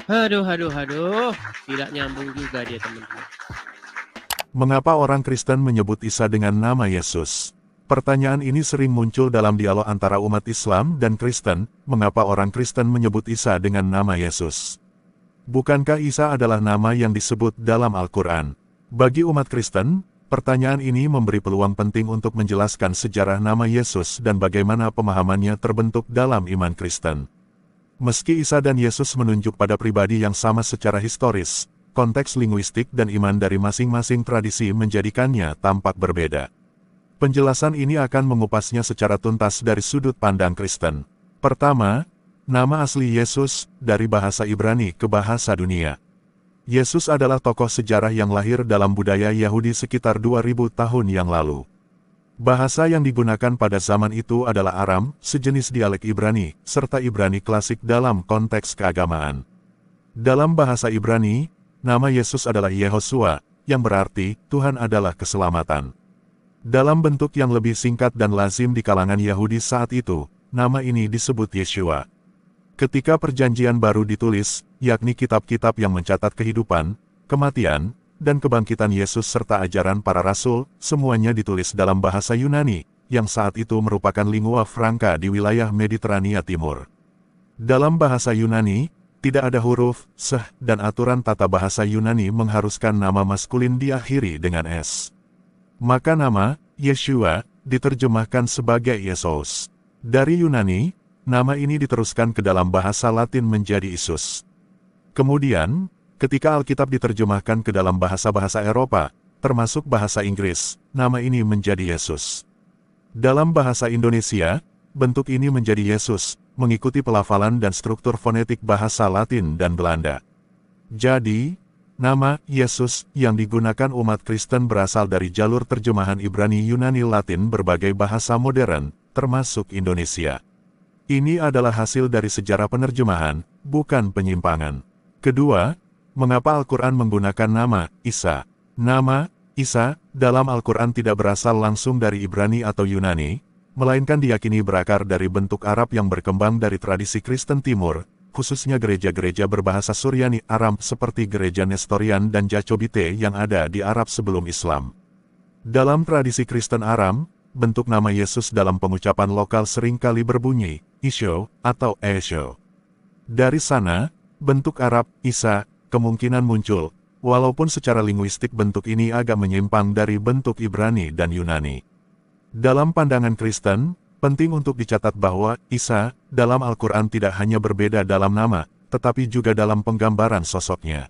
Aduh. Tidak nyambung juga dia, teman-teman. Mengapa orang Kristen menyebut Isa dengan nama Yesus? Pertanyaan ini sering muncul dalam dialog antara umat Islam dan Kristen. Mengapa orang Kristen menyebut Isa dengan nama Yesus? Bukankah Isa adalah nama yang disebut dalam Al-Quran? Bagi umat Kristen, pertanyaan ini memberi peluang penting untuk menjelaskan sejarah nama Yesus dan bagaimana pemahamannya terbentuk dalam iman Kristen. Meski Isa dan Yesus menunjuk pada pribadi yang sama secara historis, konteks linguistik dan iman dari masing-masing tradisi menjadikannya tampak berbeda. Penjelasan ini akan mengupasnya secara tuntas dari sudut pandang Kristen. Pertama, nama asli Yesus dari bahasa Ibrani ke bahasa dunia. Yesus adalah tokoh sejarah yang lahir dalam budaya Yahudi sekitar 2000 tahun yang lalu. Bahasa yang digunakan pada zaman itu adalah Aram, sejenis dialek Ibrani, serta Ibrani klasik dalam konteks keagamaan. Dalam bahasa Ibrani, nama Yesus adalah Yehosua, yang berarti Tuhan adalah keselamatan. Dalam bentuk yang lebih singkat dan lazim di kalangan Yahudi saat itu, nama ini disebut Yeshua. Ketika Perjanjian Baru ditulis, yakni kitab-kitab yang mencatat kehidupan, kematian, dan kebangkitan Yesus serta ajaran para rasul, semuanya ditulis dalam bahasa Yunani, yang saat itu merupakan lingua franca di wilayah Mediterania Timur. Dalam bahasa Yunani, tidak ada huruf, seh, dan aturan tata bahasa Yunani mengharuskan nama maskulin diakhiri dengan S. Maka nama, Yeshua, diterjemahkan sebagai Yesus. Dari Yunani, nama ini diteruskan ke dalam bahasa Latin menjadi Isus. Kemudian, ketika Alkitab diterjemahkan ke dalam bahasa-bahasa Eropa, termasuk bahasa Inggris, nama ini menjadi Yesus. Dalam bahasa Indonesia, bentuk ini menjadi Yesus, mengikuti pelafalan dan struktur fonetik bahasa Latin dan Belanda. Jadi, nama Yesus yang digunakan umat Kristen berasal dari jalur terjemahan Ibrani Yunani Latin berbagai bahasa modern, termasuk Indonesia. Ini adalah hasil dari sejarah penerjemahan, bukan penyimpangan. Kedua, mengapa Al-Quran menggunakan nama Isa? Nama Isa dalam Al-Quran tidak berasal langsung dari Ibrani atau Yunani, melainkan diyakini berakar dari bentuk Arab yang berkembang dari tradisi Kristen Timur, khususnya gereja-gereja berbahasa Suryani Aram seperti gereja Nestorian dan Jacobite yang ada di Arab sebelum Islam. Dalam tradisi Kristen Aram, bentuk nama Yesus dalam pengucapan lokal seringkali berbunyi, Isho, atau Esho. Dari sana, bentuk Arab, Isa, kemungkinan muncul, walaupun secara linguistik bentuk ini agak menyimpang dari bentuk Ibrani dan Yunani. Dalam pandangan Kristen, penting untuk dicatat bahwa Isa dalam Al-Quran tidak hanya berbeda dalam nama, tetapi juga dalam penggambaran sosoknya.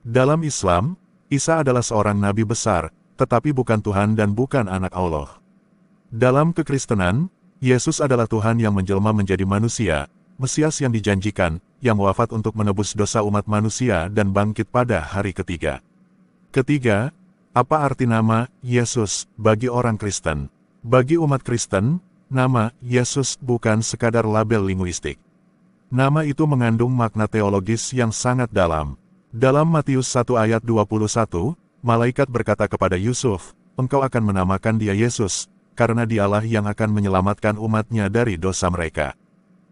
Dalam Islam, Isa adalah seorang nabi besar, tetapi bukan Tuhan dan bukan anak Allah. Dalam kekristenan, Yesus adalah Tuhan yang menjelma menjadi manusia, Mesias yang dijanjikan, yang wafat untuk menebus dosa umat manusia dan bangkit pada hari ketiga. Ketiga, apa arti nama Yesus bagi orang Kristen? Bagi umat Kristen, nama Yesus bukan sekadar label linguistik. Nama itu mengandung makna teologis yang sangat dalam. Dalam Matius 1 ayat 21, malaikat berkata kepada Yusuf, "Engkau akan menamakan dia Yesus, karena dialah yang akan menyelamatkan umatnya dari dosa mereka."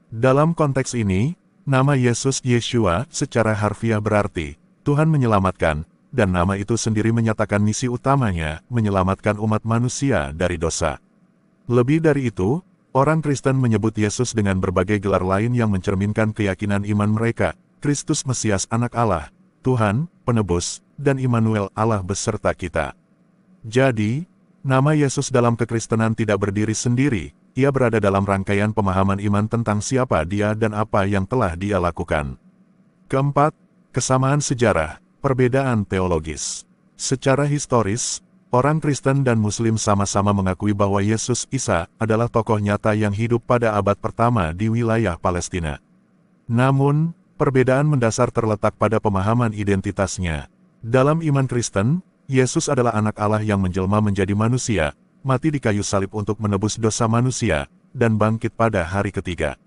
Dalam konteks ini, nama Yesus Yeshua secara harfiah berarti, Tuhan menyelamatkan, dan nama itu sendiri menyatakan misi utamanya, menyelamatkan umat manusia dari dosa. Lebih dari itu, orang Kristen menyebut Yesus dengan berbagai gelar lain yang mencerminkan keyakinan iman mereka, Kristus Mesias Anak Allah, Tuhan, Penebus, dan Immanuel Allah beserta kita. Jadi, nama Yesus dalam kekristenan tidak berdiri sendiri, ia berada dalam rangkaian pemahaman iman tentang siapa dia dan apa yang telah dia lakukan. Keempat, kesamaan sejarah, perbedaan teologis. Secara historis, orang Kristen dan Muslim sama-sama mengakui bahwa Yesus Isa adalah tokoh nyata yang hidup pada abad pertama di wilayah Palestina. Namun, perbedaan mendasar terletak pada pemahaman identitasnya. Dalam iman Kristen, Yesus adalah anak Allah yang menjelma menjadi manusia, mati di kayu salib untuk menebus dosa manusia, dan bangkit pada hari ketiga.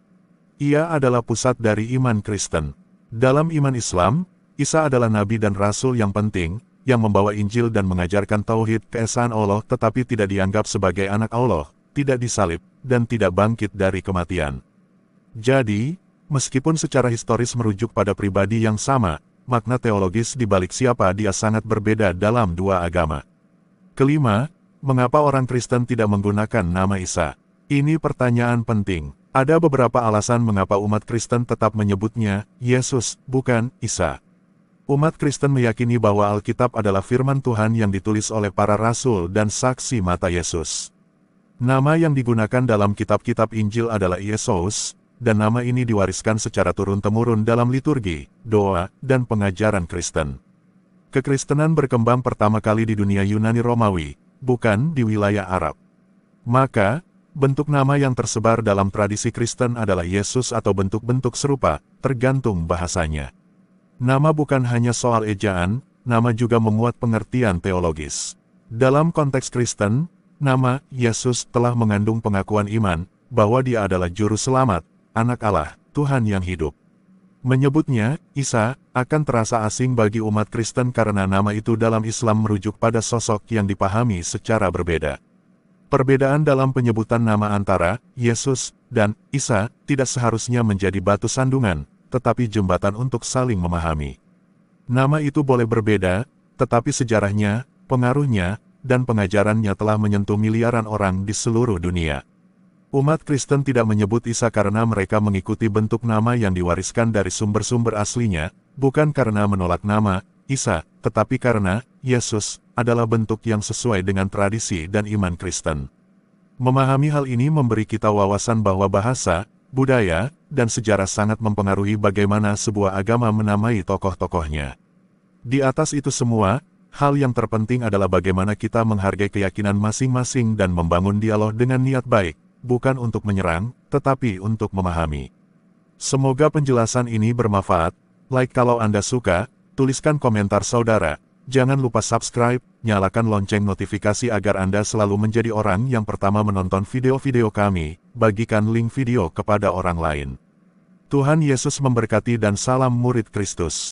Ia adalah pusat dari iman Kristen. Dalam iman Islam, Isa adalah nabi dan rasul yang penting, yang membawa Injil dan mengajarkan tauhid keesaan Allah tetapi tidak dianggap sebagai anak Allah, tidak disalib, dan tidak bangkit dari kematian. Jadi, meskipun secara historis merujuk pada pribadi yang sama, makna teologis di balik siapa dia sangat berbeda dalam dua agama. Kelima, mengapa orang Kristen tidak menggunakan nama Isa? Ini pertanyaan penting. Ada beberapa alasan mengapa umat Kristen tetap menyebutnya Yesus, bukan Isa. Umat Kristen meyakini bahwa Alkitab adalah firman Tuhan yang ditulis oleh para rasul dan saksi mata Yesus. Nama yang digunakan dalam kitab-kitab Injil adalah Yesus, dan nama ini diwariskan secara turun-temurun dalam liturgi, doa, dan pengajaran Kristen. Kekristenan berkembang pertama kali di dunia Yunani Romawi, bukan di wilayah Arab. Maka, bentuk nama yang tersebar dalam tradisi Kristen adalah Yesus atau bentuk-bentuk serupa, tergantung bahasanya. Nama bukan hanya soal ejaan, nama juga memuat pengertian teologis. Dalam konteks Kristen, nama Yesus telah mengandung pengakuan iman, bahwa dia adalah juru selamat, anak Allah, Tuhan yang hidup. Menyebutnya, Isa, akan terasa asing bagi umat Kristen karena nama itu dalam Islam merujuk pada sosok yang dipahami secara berbeda. Perbedaan dalam penyebutan nama antara Yesus dan Isa tidak seharusnya menjadi batu sandungan, tetapi jembatan untuk saling memahami. Nama itu boleh berbeda, tetapi sejarahnya, pengaruhnya, dan pengajarannya telah menyentuh miliaran orang di seluruh dunia. Umat Kristen tidak menyebut Isa karena mereka mengikuti bentuk nama yang diwariskan dari sumber-sumber aslinya, bukan karena menolak nama Isa, tetapi karena Yesus adalah bentuk yang sesuai dengan tradisi dan iman Kristen. Memahami hal ini memberi kita wawasan bahwa bahasa, budaya, dan sejarah sangat mempengaruhi bagaimana sebuah agama menamai tokoh-tokohnya. Di atas itu semua, hal yang terpenting adalah bagaimana kita menghargai keyakinan masing-masing dan membangun dialog dengan niat baik, bukan untuk menyerang, tetapi untuk memahami. Semoga penjelasan ini bermanfaat. Like kalau Anda suka, tuliskan komentar saudara. Jangan lupa subscribe, nyalakan lonceng notifikasi agar Anda selalu menjadi orang yang pertama menonton video-video kami, bagikan link video kepada orang lain. Tuhan Yesus memberkati dan salam murid Kristus.